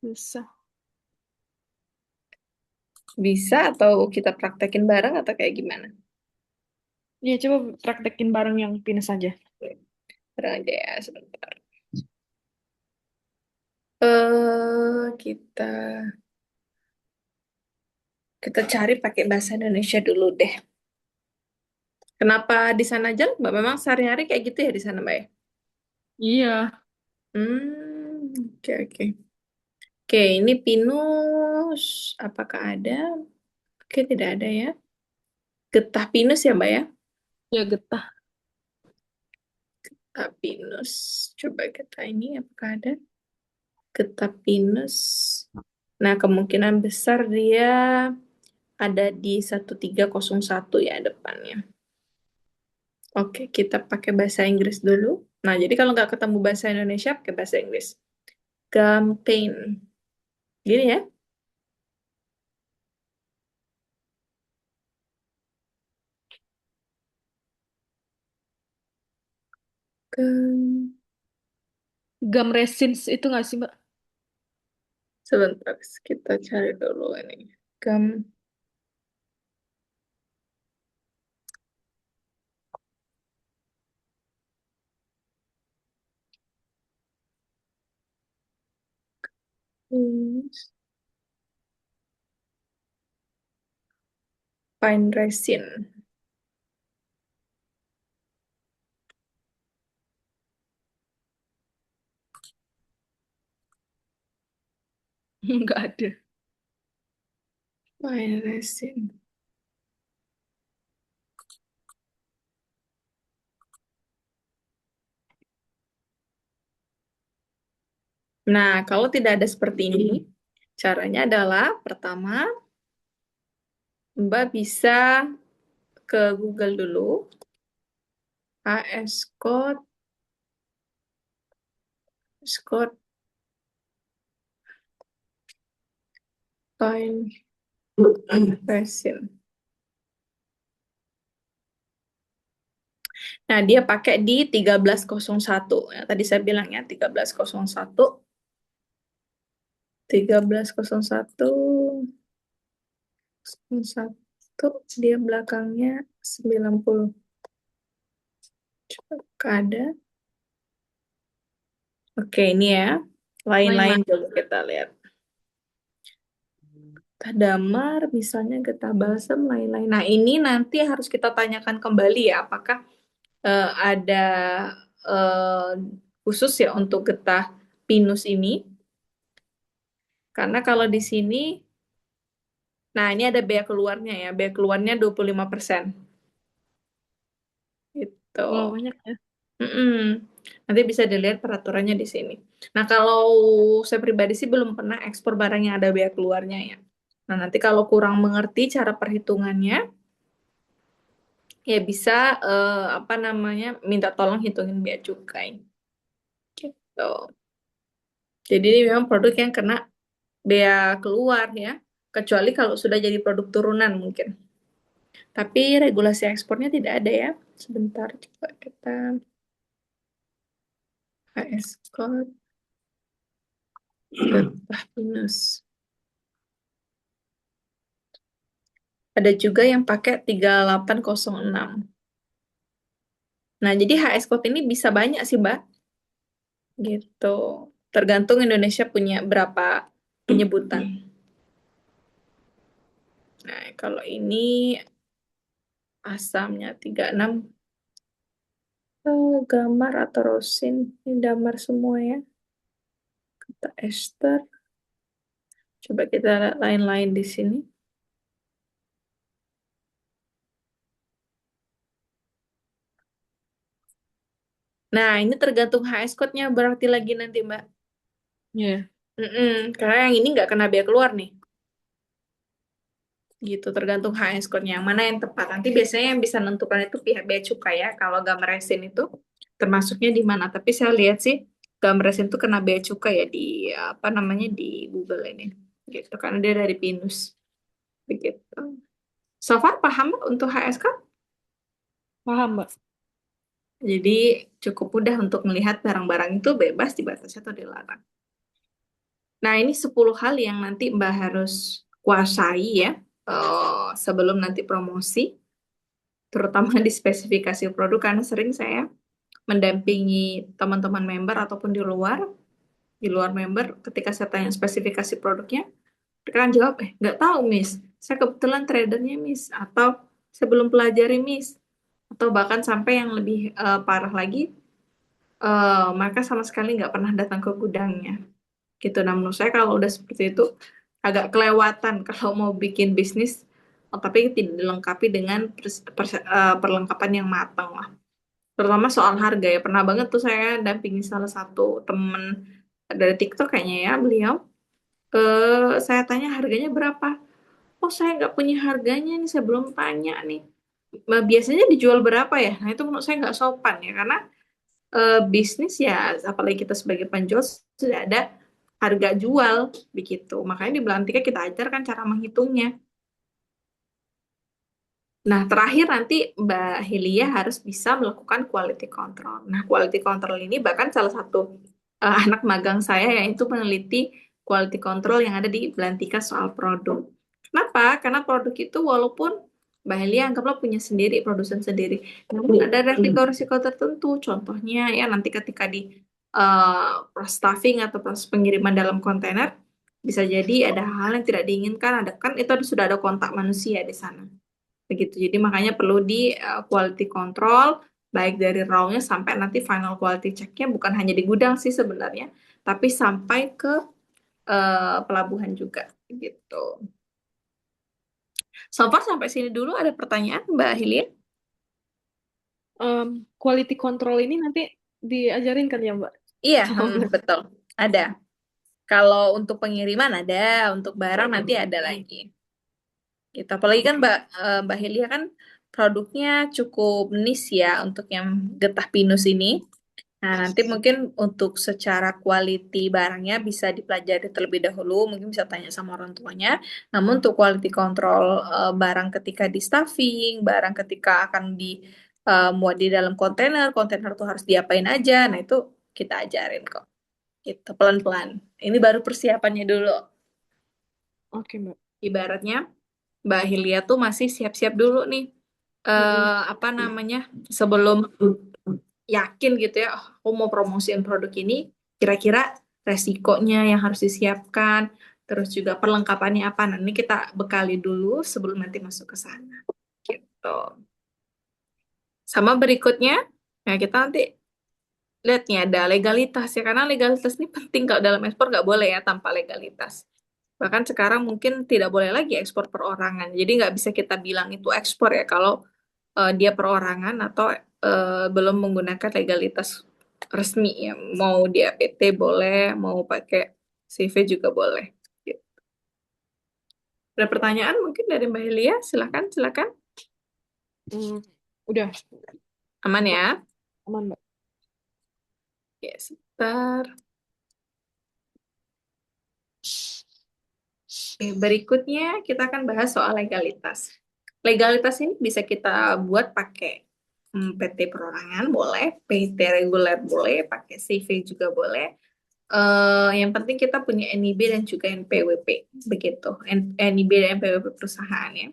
Susah. Bisa atau kita praktekin bareng atau kayak gimana? Ya, coba praktekin bareng yang pinus aja. Bareng aja ya sebentar. Kita kita cari pakai bahasa Indonesia dulu deh. Kenapa di sana aja, Mbak? Memang sehari-hari kayak gitu ya di sana, Mbak ya? Iya. Oke, oke. Oke, ini pinus. Apakah ada? Oke, tidak ada ya. Getah pinus ya, Mbak ya? Ya, getah. Getah pinus. Coba kita ini, apakah ada? Getah pinus. Nah, kemungkinan besar dia ada di 1301 ya depannya. Oke, kita pakai bahasa Inggris dulu. Nah, jadi kalau nggak ketemu bahasa Indonesia, pakai bahasa Inggris. Campaign. Gini ya. Ke... Gum resins itu nggak sih, Mbak? Sebentar, kita cari dulu ini. Gum Pine resin. Nggak ada. Fine resin. Nah, kalau tidak ada seperti ini, caranya adalah pertama, Mbak bisa ke Google dulu, AS Code, Scott Fine Resin. Nah, dia pakai di 1301. Ya, tadi saya bilang ya, 1301, 1301, 01, dia belakangnya 90. Coba ada. Oke, ini ya. Lain-lain Lain-lain. coba kita lihat. Getah damar, misalnya getah balsam, lain-lain. Nah, ini nanti harus kita tanyakan kembali ya, apakah ada eh, khusus ya untuk getah pinus ini. Karena kalau di sini, nah ini ada bea keluarnya ya, bea keluarnya 25%. Gitu. Wow, banyak ya. Mm-mm. Nanti bisa dilihat peraturannya di sini. Nah, kalau saya pribadi sih belum pernah ekspor barang yang ada bea keluarnya ya. Nah, nanti kalau kurang mengerti cara perhitungannya, ya bisa apa namanya minta tolong hitungin bea cukai. Gitu. Jadi ini memang produk yang kena bea keluar ya, kecuali kalau sudah jadi produk turunan mungkin. Tapi regulasi ekspornya tidak ada ya. Sebentar, coba kita HS code getah pinus. Ada juga yang pakai 3806. Nah, jadi HS code ini bisa banyak sih, Mbak. Gitu. Tergantung Indonesia punya berapa penyebutan. Nah, kalau ini asamnya 36, gamar atau rosin. Ini damar semua ya. Kata ester. Coba kita lihat lain-lain di sini. Nah, ini tergantung HS code-nya berarti lagi nanti, Mbak. Iya. Karena yang ini nggak kena biaya keluar nih. Gitu, tergantung HS code-nya. Yang mana yang tepat. Nanti biasanya yang bisa menentukan itu pihak bea cukai ya. Kalau gambar resin itu termasuknya di mana. Tapi saya lihat sih gambar resin itu kena bea cukai ya di apa namanya di Google ini. Gitu, karena dia dari Pinus. Begitu. So far paham Mbak, untuk HS code? Paham, Mbak. Jadi cukup mudah untuk melihat barang-barang itu bebas dibatasi atau dilarang. Nah, ini 10 hal yang nanti Mbak harus kuasai ya sebelum nanti promosi, terutama di spesifikasi produk, karena sering saya mendampingi teman-teman member ataupun di luar member, ketika saya tanya spesifikasi produknya, mereka kan jawab, nggak tahu, Miss. Saya kebetulan tradernya, Miss. Atau saya belum pelajari, Miss. Atau bahkan sampai yang lebih parah lagi, mereka sama sekali nggak pernah datang ke gudangnya. Gitu. Nah, menurut saya kalau udah seperti itu agak kelewatan kalau mau bikin bisnis, tapi tidak dilengkapi dengan perlengkapan yang matang lah. Terutama soal harga ya. Pernah banget tuh saya dampingi salah satu temen dari TikTok kayaknya ya, beliau. Saya tanya harganya berapa. Oh, saya nggak punya harganya nih, saya belum tanya nih. Biasanya dijual berapa ya? Nah, itu menurut saya nggak sopan ya, karena bisnis ya, apalagi kita sebagai penjual sudah ada harga jual begitu. Makanya di Belantika kita ajarkan cara menghitungnya. Nah, terakhir nanti Mbak Helia harus bisa melakukan quality control. Nah, quality control ini bahkan salah satu anak magang saya yaitu meneliti quality control yang ada di Belantika soal produk. Kenapa? Karena produk itu walaupun Mbak Helia anggaplah punya sendiri, produsen sendiri, namun ada resiko-resiko tertentu. Contohnya ya nanti ketika di proses stuffing atau proses pengiriman dalam kontainer, bisa jadi ada hal yang tidak diinginkan. Ada kan itu sudah ada kontak manusia di sana. Begitu. Jadi makanya perlu di quality control baik dari raw-nya sampai nanti final quality check-nya bukan hanya di gudang sih sebenarnya, tapi sampai ke pelabuhan juga gitu. So far sampai sini dulu ada pertanyaan Mbak Hilya? Quality control ini nanti diajarin kan ya, Mbak? Iya, Sama Mas. betul. Ada. Kalau untuk pengiriman ada, untuk barang nanti ada lagi. Gitu. Apalagi kan Oke. Mbak Hilya kan produknya cukup niche ya untuk yang getah pinus ini. Nah, nanti mungkin untuk secara quality barangnya bisa dipelajari terlebih dahulu, mungkin bisa tanya sama orang tuanya. Namun untuk quality control barang ketika di stuffing, barang ketika akan muat di dalam kontainer, kontainer tuh harus diapain aja. Nah, itu kita ajarin kok. Gitu, pelan-pelan. Ini baru persiapannya dulu. Oke, Mbak. Ibaratnya Mbak Hilya tuh masih siap-siap dulu nih. Mm-mm. Apa namanya? Sebelum yakin gitu ya, "Oh, aku mau promosiin produk ini, kira-kira resikonya yang harus disiapkan, terus juga perlengkapannya apa. Nah, ini kita bekali dulu sebelum nanti masuk ke sana. Gitu. Sama berikutnya, nah kita nanti lihat nih ada legalitas ya, karena legalitas ini penting kalau dalam ekspor nggak boleh ya tanpa legalitas. Bahkan sekarang mungkin tidak boleh lagi ekspor perorangan. Jadi nggak bisa kita bilang itu ekspor ya kalau dia perorangan atau belum menggunakan legalitas resmi ya. Mau dia PT boleh, mau pakai CV juga boleh. Gitu. Ada pertanyaan mungkin dari Mbak Helia? Silakan, silakan. Hmm, udah, Aman Mbak. ya? Aman, Mbak. Ya, sebentar. Oke, berikutnya kita akan bahas soal legalitas. Legalitas ini bisa kita buat pakai PT perorangan boleh, PT reguler boleh, pakai CV juga boleh. Yang penting kita punya NIB dan juga NPWP, begitu. NIB dan NPWP perusahaan ya.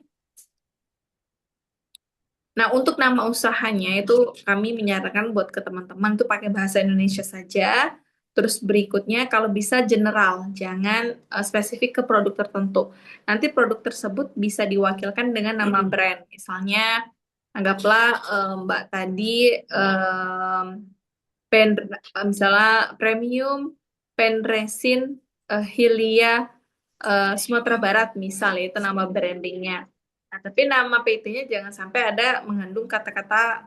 Nah, untuk nama usahanya itu kami menyarankan buat ke teman-teman tuh pakai bahasa Indonesia saja. Terus berikutnya kalau bisa general, jangan spesifik ke produk tertentu. Nanti produk tersebut bisa diwakilkan dengan nama brand. Misalnya, anggaplah Mbak tadi em, pen, misalnya premium pen resin Hilya Sumatera Barat misal itu nama brandingnya. Nah, tapi nama PT-nya jangan sampai ada mengandung kata-kata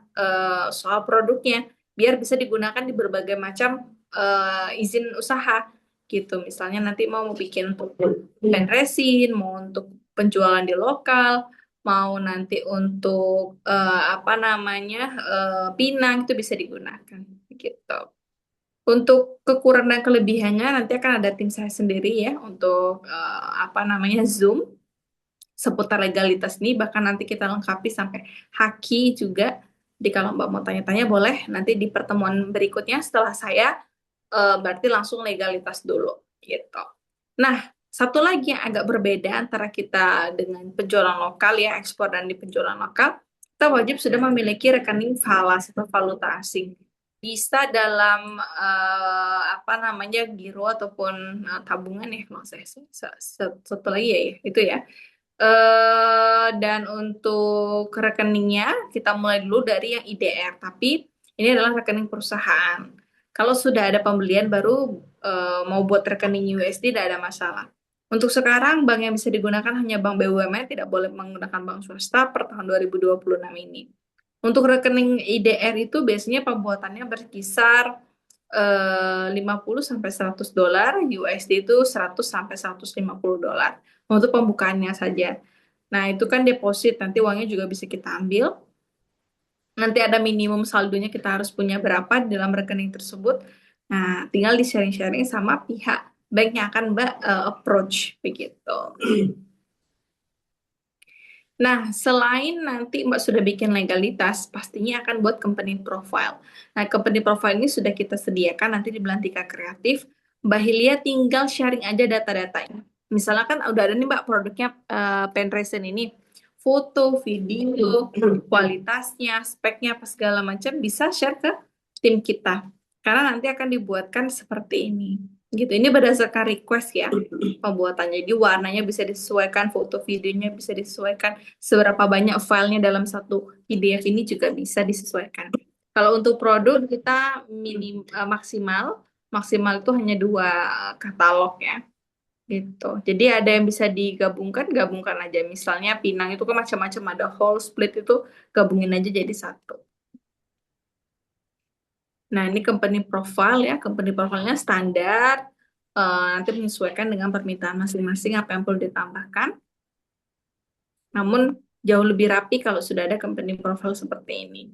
soal produknya, biar bisa digunakan di berbagai macam izin usaha gitu. Misalnya nanti mau bikin pen resin, mau untuk penjualan di lokal, mau nanti untuk apa namanya pinang itu bisa digunakan gitu. Untuk kekurangan dan kelebihannya nanti akan ada tim saya sendiri ya untuk apa namanya Zoom seputar legalitas ini, bahkan nanti kita lengkapi sampai haki juga. Jadi kalau Mbak mau tanya-tanya boleh nanti di pertemuan berikutnya setelah saya berarti langsung legalitas dulu gitu. Nah, satu lagi yang agak berbeda antara kita dengan penjualan lokal ya, ekspor dan di penjualan lokal, kita wajib sudah memiliki rekening falas atau valuta asing. Bisa dalam apa namanya giro ataupun tabungan ya, kalau saya satu lagi ya, itu ya. Dan untuk rekeningnya kita mulai dulu dari yang IDR, tapi ini adalah rekening perusahaan. Kalau sudah ada pembelian baru mau buat rekening USD tidak ada masalah. Untuk sekarang bank yang bisa digunakan hanya bank BUMN, tidak boleh menggunakan bank swasta per tahun 2026 ini. Untuk rekening IDR itu biasanya pembuatannya berkisar 50 sampai $100, USD itu 100 sampai $150 untuk pembukaannya saja. Nah, itu kan deposit, nanti uangnya juga bisa kita ambil. Nanti ada minimum saldonya kita harus punya berapa di dalam rekening tersebut. Nah, tinggal di-sharing-sharing sama pihak bank yang akan Mbak approach begitu. Nah, selain nanti Mbak sudah bikin legalitas, pastinya akan buat company profile. Nah, company profile ini sudah kita sediakan nanti di Belantika Kreatif. Mbak Hilya tinggal sharing aja data-datanya. Misalnya kan udah ada nih Mbak produknya pen resin ini. Foto, video, kualitasnya, speknya, apa segala macam bisa share ke tim kita. Karena nanti akan dibuatkan seperti ini. Gitu. Ini berdasarkan request ya pembuatannya. Jadi warnanya bisa disesuaikan, foto videonya bisa disesuaikan, seberapa banyak filenya dalam satu PDF ini juga bisa disesuaikan. Kalau untuk produk kita maksimal, maksimal itu hanya 2 katalog ya. gitu. Jadi ada yang bisa digabungkan, gabungkan aja. Misalnya Pinang itu kan macam-macam, ada whole split itu gabungin aja jadi satu. Nah, ini company profile ya. Company profile-nya standar. Nanti menyesuaikan dengan permintaan masing-masing apa yang perlu ditambahkan. Namun jauh lebih rapi kalau sudah ada company profile seperti ini.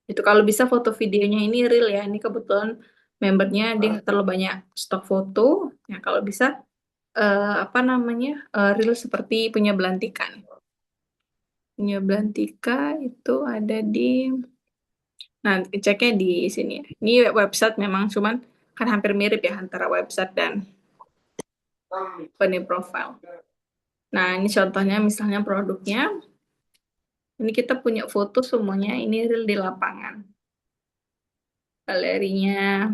Itu kalau bisa foto videonya ini real ya. Ini kebetulan membernya dia nggak terlalu banyak stok foto. Ya kalau bisa apa namanya real seperti punya Belantika nih. Punya Belantika itu ada di, nah ceknya di sini ya. Ini website memang cuman kan hampir mirip ya antara website dan company profile. Nah ini contohnya misalnya produknya. Ini kita punya foto semuanya ini real di lapangan. Galerinya.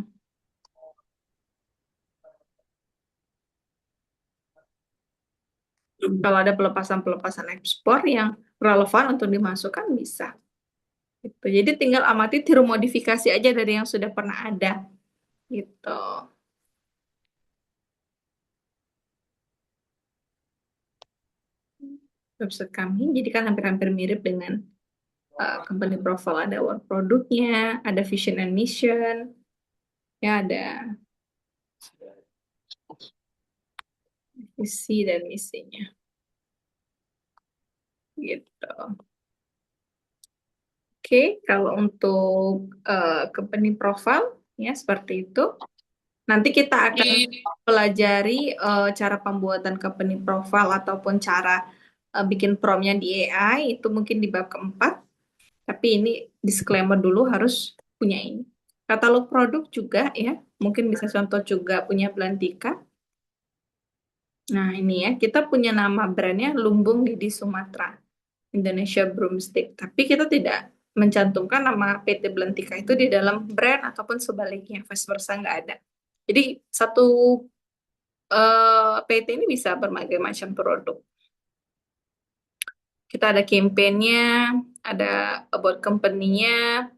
Kalau ada pelepasan-pelepasan ekspor yang relevan untuk dimasukkan bisa. Gitu. Jadi tinggal amati tiru modifikasi aja dari yang sudah pernah ada. Gitu. Website kami jadi kan hampir-hampir mirip dengan company profile. Ada work produknya, ada vision and mission, ya ada visi dan misinya. Gitu. Oke, kalau untuk company profile ya seperti itu. Nanti kita akan pelajari cara pembuatan company profile ataupun cara bikin promnya di AI itu mungkin di bab keempat. Tapi ini disclaimer dulu harus punya ini. Katalog produk juga ya, mungkin bisa contoh juga punya Belantika. Nah ini ya, kita punya nama brandnya Lumbung Lidi Sumatera, Indonesia Broomstick. Tapi kita tidak mencantumkan nama PT Belantika itu di dalam brand ataupun sebaliknya, vice versa nggak ada. Jadi satu PT ini bisa berbagai macam produk. Kita ada campaign-nya, ada about company-nya,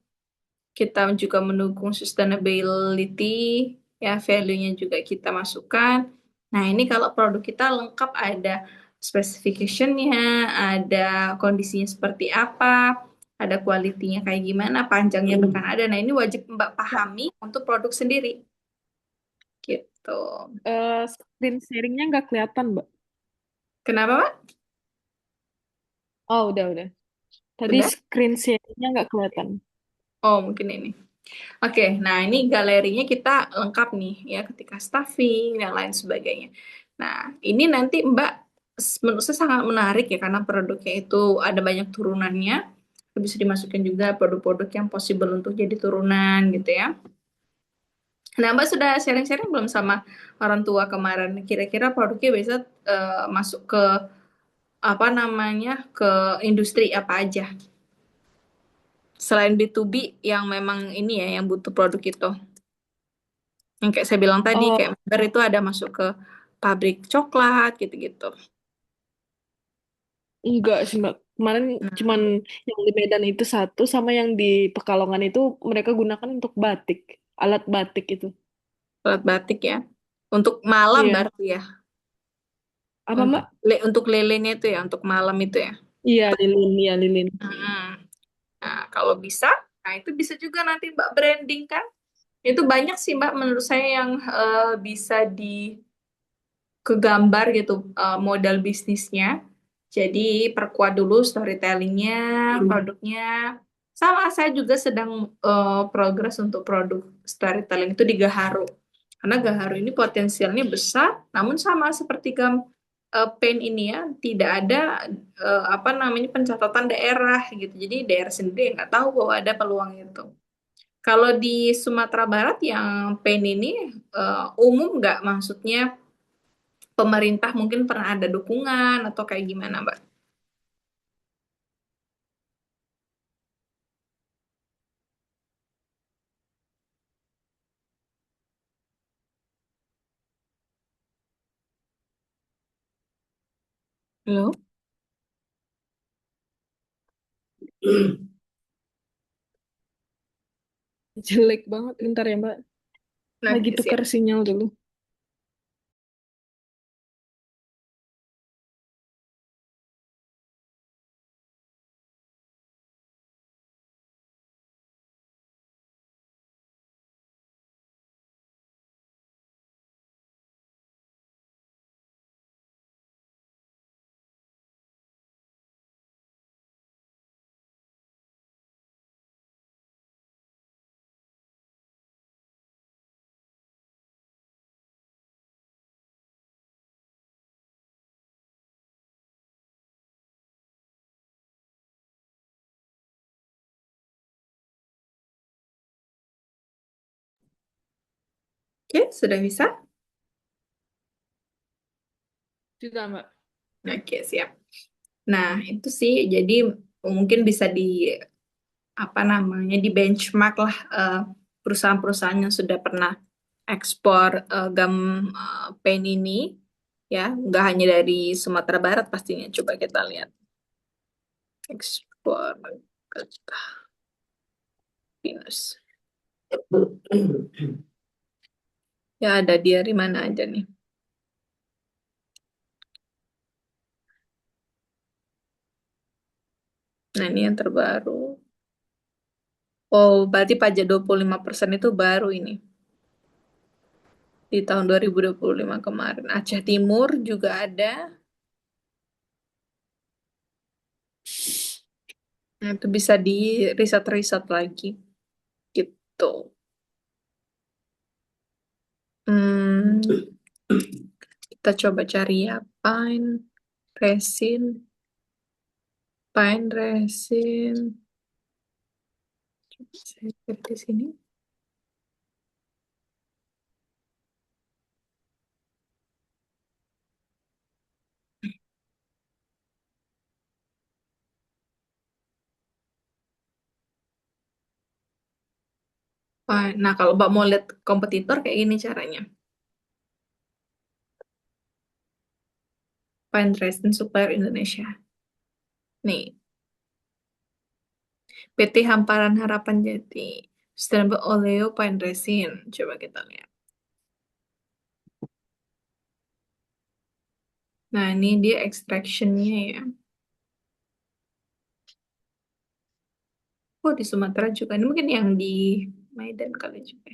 kita juga mendukung sustainability, ya value-nya juga kita masukkan. Nah, ini kalau produk kita lengkap ada specification-nya, ada kondisinya seperti apa, ada quality-nya kayak gimana, panjangnya bahkan ada. Nah, ini wajib Mbak pahami untuk produk sendiri. Gitu. Screen sharingnya nggak kelihatan, Mbak. Kenapa, Pak? Oh, udah. Tadi Udah? screen sharingnya nggak kelihatan. Oh, mungkin ini. Oke, nah ini galerinya kita lengkap nih ya ketika staffing dan lain sebagainya. Nah, ini nanti Mbak menurut saya sangat menarik ya karena produknya itu ada banyak turunannya. Bisa dimasukin juga produk-produk yang possible untuk jadi turunan gitu ya. Nah, Mbak sudah sharing-sharing belum sama orang tua kemarin? Kira-kira produknya bisa masuk ke apa namanya ke industri apa aja? Selain B2B yang memang ini ya yang butuh produk itu. Yang kayak saya bilang tadi, Oh, kayak member itu ada masuk ke pabrik coklat gitu-gitu. enggak sih, Mbak. Kemarin cuman Nah, yang di Medan itu satu, sama yang di Pekalongan itu mereka gunakan untuk batik, alat batik itu. alat batik ya. Untuk malam Iya. berarti ya. Apa, Untuk Mbak? untuk lelenya itu ya, untuk malam itu ya. Iya, lilin, iya lilin. Hmm. Nah, kalau bisa, nah itu bisa juga nanti Mbak branding kan. Itu banyak sih Mbak menurut saya yang bisa di ke gambar gitu modal bisnisnya. Jadi perkuat dulu storytellingnya, produknya. Sama saya juga sedang progres untuk produk storytelling itu di Gaharu. Karena Gaharu ini potensialnya besar, namun sama seperti Pain ini ya, tidak ada apa namanya pencatatan daerah gitu. Jadi daerah sendiri nggak tahu bahwa ada peluang itu. Kalau di Sumatera Barat yang Pain ini umum nggak, maksudnya pemerintah mungkin pernah ada dukungan atau kayak gimana, Mbak? Halo? Jelek banget. Bentar ya, Mbak. Nah, Lagi tukar siap. sinyal dulu. Oke, sudah bisa? Sudah, Mbak. Oke, siap. Nah, itu sih jadi mungkin bisa di apa namanya di benchmark lah perusahaan-perusahaan yang sudah pernah ekspor gam pen ini ya, nggak hanya dari Sumatera Barat pastinya. Coba kita lihat ekspor Pinus. Ya ada dia di mana aja nih. Nah, ini yang terbaru. Oh, berarti pajak 25% itu baru ini. Di tahun 2025 kemarin. Aceh Timur juga ada. Nah, itu bisa di riset-riset lagi. Gitu. Hmm, kita coba cari ya. Resin, pine resin. Coba saya cek di sini. Nah, kalau Mbak mau lihat kompetitor kayak gini caranya. Pine Resin Supplier Indonesia. Nih, PT Hamparan Harapan Jati. Sustainable Oleo Pine Resin. Coba kita lihat. Nah, ini dia extraction-nya ya. Oh, di Sumatera juga. Ini mungkin yang di Medan kali juga.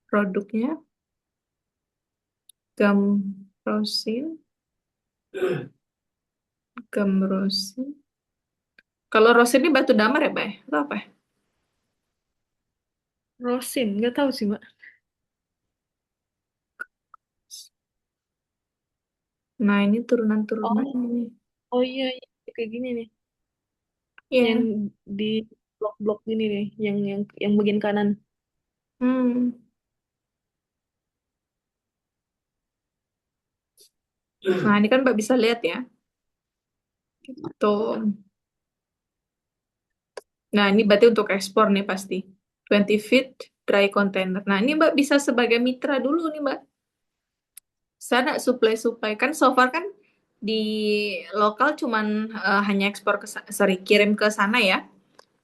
Produknya gum rosin, gum rosin. Kalau rosin ini batu damar ya, Pak? Atau apa ya? Rosin, nggak tahu sih, Mbak. Nah, ini turunan-turunan Oh, ini. oh iya, iya. Kayak gini nih. Yang Iya. di blok-blok gini nih, yang bagian kanan. Hmm. Nah, ini kan Mbak bisa lihat ya. Tuh. Nah, ini berarti untuk ekspor nih pasti. 20 feet dry container. Nah, ini Mbak bisa sebagai mitra dulu nih, Mbak. Sana supply-supply. Kan so far kan di lokal cuman hanya ekspor sorry, kirim ke sana ya.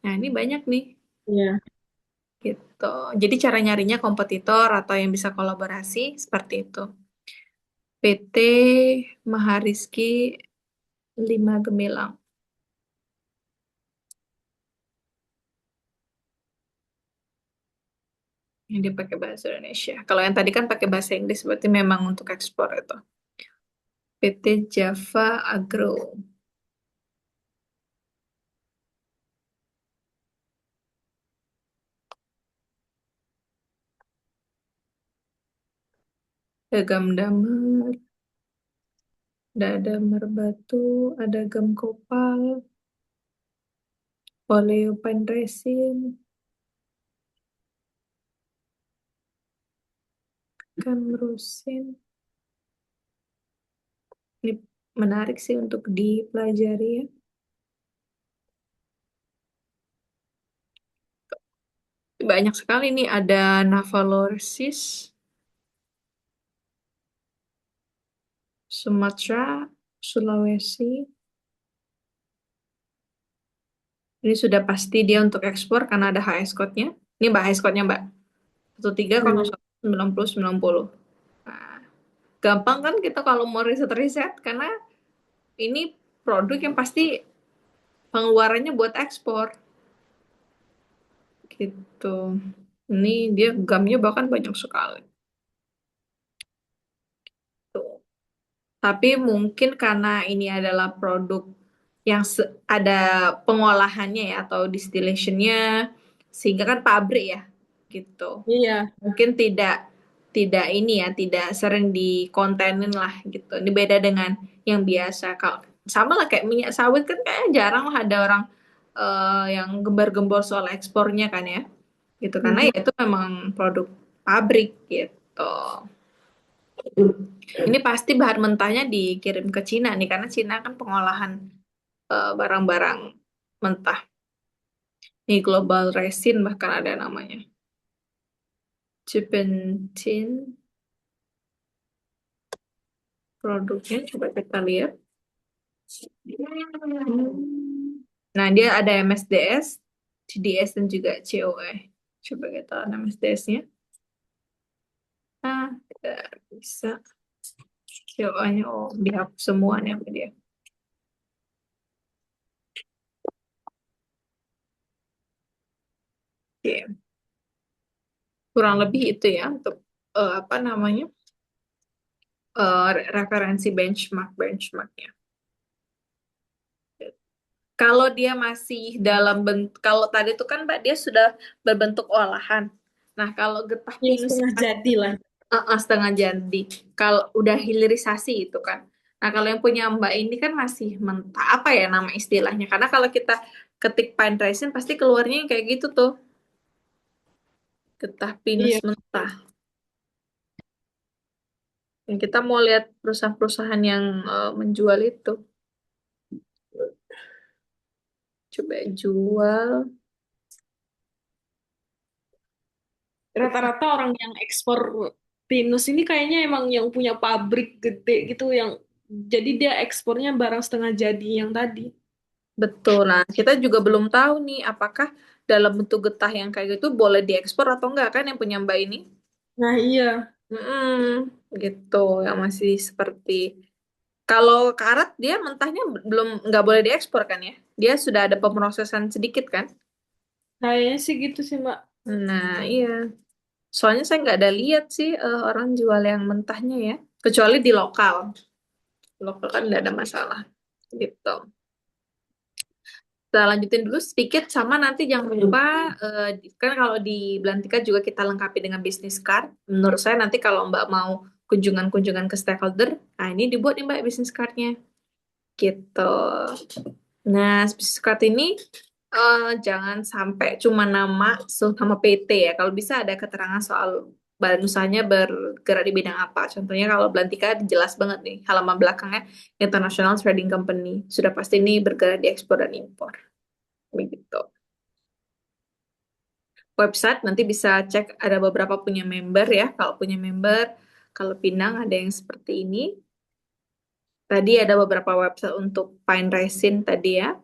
Nah, ini banyak nih. Iya. Gitu. Jadi cara nyarinya kompetitor atau yang bisa kolaborasi seperti itu. PT Mahariski 5 Gemilang. Yang dipakai bahasa Indonesia. Kalau yang tadi kan pakai bahasa Inggris, berarti memang untuk ekspor itu. PT Java Agro. Ada gam damar, ada merbatu, ada gam kopal, oleopan resin, gam rosin. Ini menarik sih untuk dipelajari ya. Banyak sekali nih, ada Navalorsis, Sumatera, Sulawesi. Ini sudah pasti dia untuk ekspor karena ada HS code-nya. Ini Mbak HS code-nya Mbak. Hmm. 13019090. Nah, gampang kan kita kalau mau riset-riset karena ini produk yang pasti pengeluarannya buat ekspor gitu. Ini dia gamnya bahkan banyak sekali. Tuh. Tapi mungkin karena ini adalah produk yang ada pengolahannya ya atau distillationnya sehingga kan pabrik ya gitu. Iya. Mungkin tidak tidak ini ya tidak sering dikontenin lah gitu. Ini beda dengan yang biasa. Kalau sama lah kayak minyak sawit kan kayak jarang lah ada orang yang gembar-gembor soal ekspornya kan ya. gitu karena Mhm. ya itu memang produk pabrik gitu. Ini pasti bahan mentahnya dikirim ke Cina nih karena Cina kan pengolahan barang-barang mentah. Nih Global Resin bahkan ada namanya. Cipentin produknya coba kita lihat. Hmm. Nah, dia ada MSDS, CDS dan juga COE. Coba kita lihat MSDS-nya. Ah, tidak bisa. COE-nya oh dihapus semua nih sama dia. Oke. Kurang lebih itu ya untuk apa namanya referensi benchmarknya. Kalau dia masih dalam bentuk, kalau tadi itu kan Mbak dia sudah berbentuk olahan. Nah, kalau getah Ya pinus setengah jadi lah. setengah jadi, kalau udah hilirisasi itu kan. Nah, kalau yang punya Mbak ini kan masih mentah, apa ya nama istilahnya? Karena kalau kita ketik pine resin pasti keluarnya yang kayak gitu tuh, getah pinus Iya. mentah. Yang kita mau lihat perusahaan-perusahaan yang menjual itu, coba jual. Rata-rata orang yang ekspor pinus ini kayaknya emang yang punya pabrik gede gitu yang jadi dia ekspornya barang setengah jadi yang tadi. Betul. Nah, kita juga belum tahu nih apakah dalam bentuk getah yang kayak gitu boleh diekspor atau enggak kan yang punya Mbak ini. Nah iya, Gitu. Yang masih seperti kalau karat dia mentahnya belum nggak boleh diekspor kan ya. Dia sudah ada pemrosesan sedikit kan. kayaknya sih gitu sih Mbak. Nah, iya. Soalnya saya nggak ada lihat sih orang jual yang mentahnya ya. Kecuali di lokal. Lokal kan nggak ada masalah. Gitu. Kita lanjutin dulu sedikit sama nanti jangan lupa kan kalau di Belantika juga kita lengkapi dengan bisnis card. Menurut saya nanti kalau Mbak mau kunjungan-kunjungan ke stakeholder, nah ini dibuat nih Mbak bisnis cardnya gitu. Nah, bisnis card ini jangan sampai cuma nama sama PT ya. Kalau bisa ada keterangan soal badan usahanya bergerak di bidang apa. Contohnya kalau Belantika jelas banget nih halaman belakangnya International Trading Company. Sudah pasti ini bergerak di ekspor dan impor. Begitu. Website nanti bisa cek ada beberapa punya member ya. Kalau punya member, kalau Pinang ada yang seperti ini. Tadi ada beberapa website untuk Pine Resin tadi ya.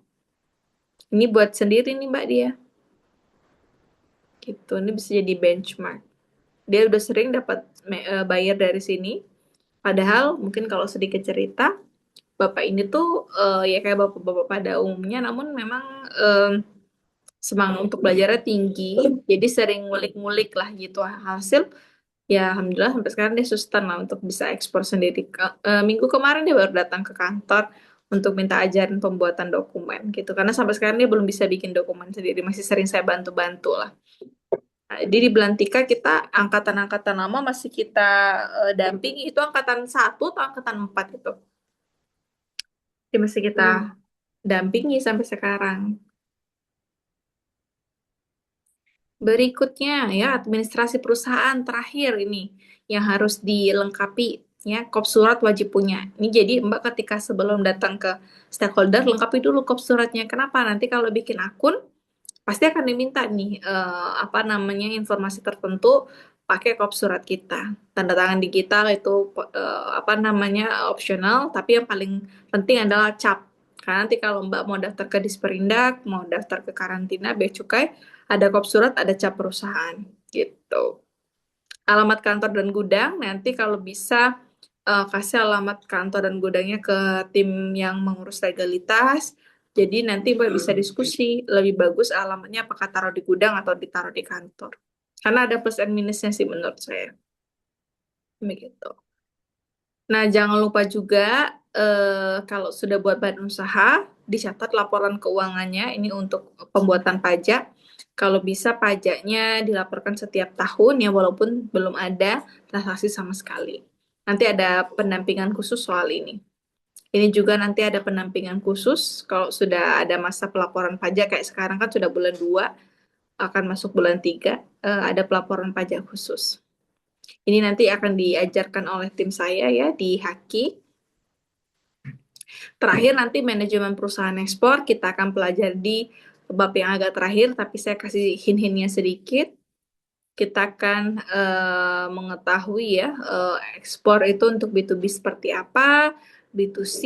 Ini buat sendiri nih Mbak dia. Gitu. Ini bisa jadi benchmark. Dia udah sering dapat buyer dari sini. Padahal mungkin kalau sedikit cerita, Bapak ini tuh ya kayak bapak-bapak pada umumnya, namun memang semangat untuk belajarnya tinggi. Jadi sering ngulik-ngulik lah gitu hasil. Ya, alhamdulillah sampai sekarang dia sustain lah untuk bisa ekspor sendiri. Minggu kemarin dia baru datang ke kantor untuk minta ajarin pembuatan dokumen gitu. Karena sampai sekarang dia belum bisa bikin dokumen sendiri. Masih sering saya bantu-bantu lah. Nah, jadi di Belantika kita angkatan-angkatan lama masih kita dampingi. Itu angkatan 1 atau angkatan 4 itu. Dia masih kita Hmm. dampingi sampai sekarang. Berikutnya ya administrasi perusahaan terakhir ini yang harus dilengkapi ya kop surat wajib punya. Ini jadi Mbak ketika sebelum datang ke stakeholder lengkapi dulu kop suratnya. Kenapa? Nanti kalau bikin akun pasti akan diminta nih apa namanya informasi tertentu pakai kop surat kita. Tanda tangan digital itu apa namanya opsional, tapi yang paling penting adalah cap. Karena nanti kalau Mbak mau daftar ke Disperindak, mau daftar ke karantina, bea cukai, ada kop surat, ada cap perusahaan gitu. Alamat kantor dan gudang nanti kalau bisa kasih alamat kantor dan gudangnya ke tim yang mengurus legalitas. Jadi nanti Mbak bisa diskusi lebih bagus alamatnya apakah taruh di gudang atau ditaruh di kantor. Karena ada plus and minusnya sih menurut saya. Begitu. Nah, jangan lupa juga kalau sudah buat badan usaha, dicatat laporan keuangannya ini untuk pembuatan pajak. Kalau bisa pajaknya dilaporkan setiap tahun ya walaupun belum ada transaksi sama sekali. Nanti ada pendampingan khusus soal ini. Ini juga nanti ada pendampingan khusus kalau sudah ada masa pelaporan pajak kayak sekarang kan sudah bulan 2. akan masuk bulan 3, ada pelaporan pajak khusus. Ini nanti akan diajarkan oleh tim saya ya di Haki. Terakhir nanti manajemen perusahaan ekspor kita akan pelajari di bab yang agak terakhir, tapi saya kasih hint-hintnya sedikit. Kita akan mengetahui ya ekspor itu untuk B2B seperti apa, B2C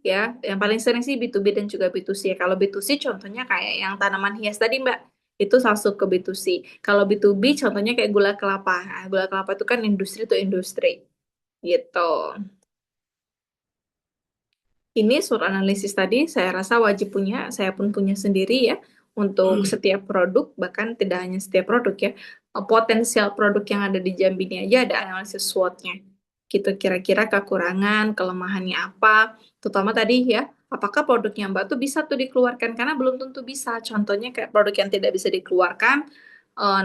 ya. Yang paling sering sih B2B dan juga B2C. Kalau B2C contohnya kayak yang tanaman hias tadi Mbak, itu masuk ke B2C. Kalau B2B contohnya kayak gula kelapa. Nah, gula kelapa itu kan industri to industri gitu. Ini surat analisis tadi saya rasa wajib punya, saya pun punya sendiri ya untuk setiap produk, bahkan tidak hanya setiap produk ya, potensial produk yang ada di Jambi ini aja ada analisis SWOT-nya. Gitu kira-kira kekurangan, kelemahannya apa, terutama tadi ya, apakah produk yang Mbak tuh bisa tuh dikeluarkan, karena belum tentu bisa. Contohnya kayak produk yang tidak bisa dikeluarkan,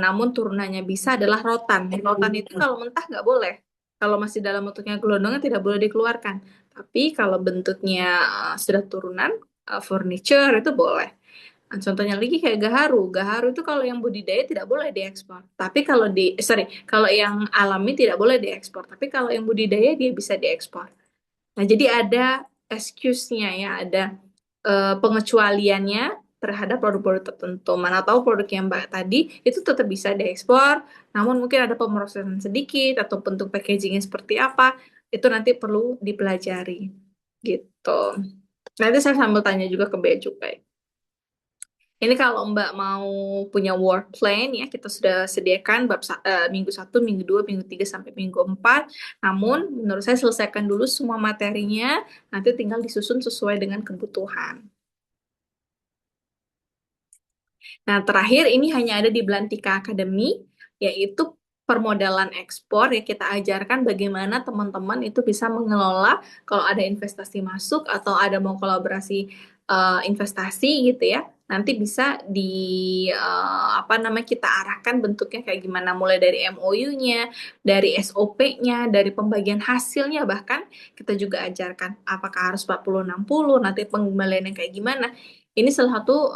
namun turunannya bisa adalah rotan. Rotan itu kalau mentah nggak boleh. Kalau masih dalam bentuknya gelondongan tidak boleh dikeluarkan. Tapi kalau bentuknya sudah turunan furniture itu boleh. Nah, contohnya lagi kayak gaharu. Gaharu itu kalau yang budidaya tidak boleh diekspor. Tapi kalau kalau yang alami tidak boleh diekspor. Tapi kalau yang budidaya dia bisa diekspor. Nah, jadi ada excuse-nya ya, ada pengecualiannya terhadap produk-produk tertentu. Mana tahu produk yang Mbak tadi itu tetap bisa diekspor, namun mungkin ada pemrosesan sedikit atau bentuk packagingnya seperti apa, itu nanti perlu dipelajari gitu. Nanti saya sambil tanya juga ke Bea Cukai. Ini kalau Mbak mau punya work plan ya, kita sudah sediakan minggu 1, minggu 2, minggu 3 sampai minggu 4. Namun menurut saya selesaikan dulu semua materinya, nanti tinggal disusun sesuai dengan kebutuhan. Nah, terakhir ini hanya ada di Belantika Academy, yaitu permodalan ekspor ya, kita ajarkan bagaimana teman-teman itu bisa mengelola kalau ada investasi masuk atau ada mau kolaborasi investasi gitu ya. Nanti bisa di apa namanya kita arahkan bentuknya kayak gimana, mulai dari MOU-nya, dari SOP-nya, dari pembagian hasilnya, bahkan kita juga ajarkan apakah harus 40-60, nanti pengembaliannya kayak gimana. Ini salah satu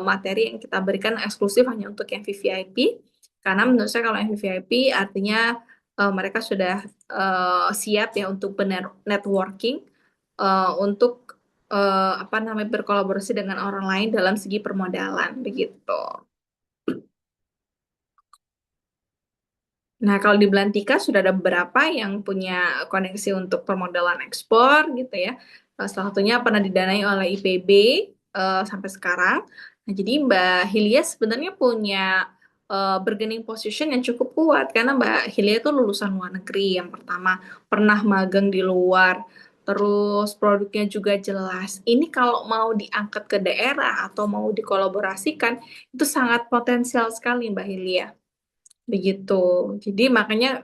materi yang kita berikan eksklusif hanya untuk yang VVIP, karena menurut saya kalau yang VVIP artinya mereka sudah siap ya untuk networking, untuk apa namanya berkolaborasi dengan orang lain dalam segi permodalan begitu. Nah, kalau di Belantika sudah ada beberapa yang punya koneksi untuk permodalan ekspor gitu ya. Salah satunya pernah didanai oleh IPB sampai sekarang. Nah, jadi Mbak Hilya sebenarnya punya bargaining position yang cukup kuat karena Mbak Hilya itu lulusan luar negeri yang pertama, pernah magang di luar, terus produknya juga jelas. Ini kalau mau diangkat ke daerah atau mau dikolaborasikan, itu sangat potensial sekali Mbak Hilya. Begitu. Jadi makanya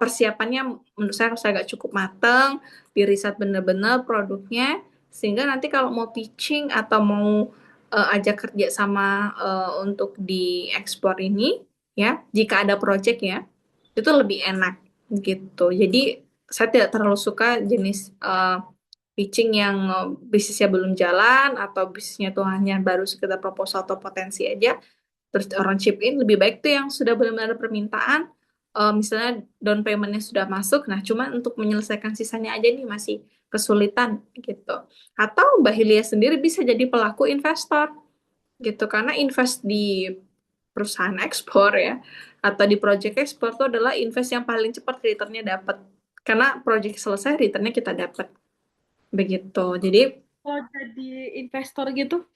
persiapannya menurut saya agak cukup matang, diriset benar-benar produknya, sehingga nanti kalau mau pitching atau mau ajak kerja sama untuk diekspor ini, ya, jika ada project ya, itu lebih enak gitu. Jadi saya tidak terlalu suka jenis pitching yang bisnisnya belum jalan atau bisnisnya tuh hanya baru sekedar proposal atau potensi aja terus orang chip in, lebih baik tuh yang sudah benar-benar ada permintaan, misalnya down paymentnya sudah masuk, nah cuma untuk menyelesaikan sisanya aja nih masih kesulitan gitu. Atau Mbak Hilya sendiri bisa jadi pelaku investor gitu, karena invest di perusahaan ekspor ya atau di project ekspor itu adalah invest yang paling cepat returnnya dapat, karena project selesai returnnya kita dapat begitu. Jadi Kalau jadi investor gitu,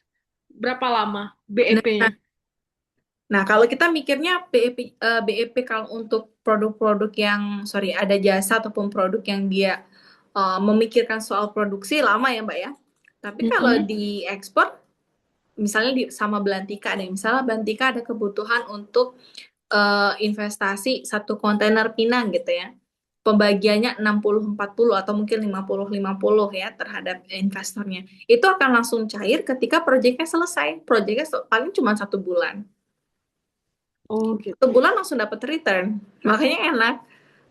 berapa lama nah, BEP-nya? Nah, kalau kita mikirnya BEP kalau untuk produk-produk yang, sorry, ada jasa ataupun produk yang dia memikirkan soal produksi lama ya, Mbak ya. Tapi kalau Mm-mm. di ekspor, misalnya sama Belantika nih, misalnya Belantika ada kebutuhan untuk investasi 1 kontainer pinang gitu ya. Pembagiannya 60-40 atau mungkin 50-50 ya terhadap investornya. Itu akan langsung cair ketika proyeknya selesai. Proyeknya paling cuma 1 bulan. Oh Satu gitu. bulan langsung dapat return. Makanya enak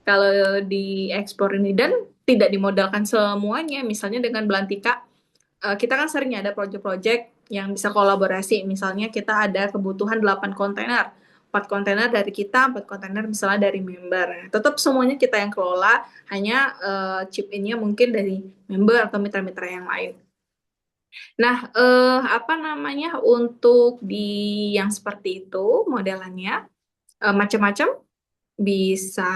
kalau di ekspor ini dan tidak dimodalkan semuanya. Misalnya dengan Belantika, kita kan sering ada project-project yang bisa kolaborasi. Misalnya kita ada kebutuhan 8 kontainer. 4 kontainer dari kita, 4 kontainer misalnya dari member. Nah, tetap semuanya kita yang kelola, hanya chip in-nya mungkin dari member atau mitra-mitra yang lain. Nah, apa namanya, untuk di yang seperti itu modelannya macam-macam, bisa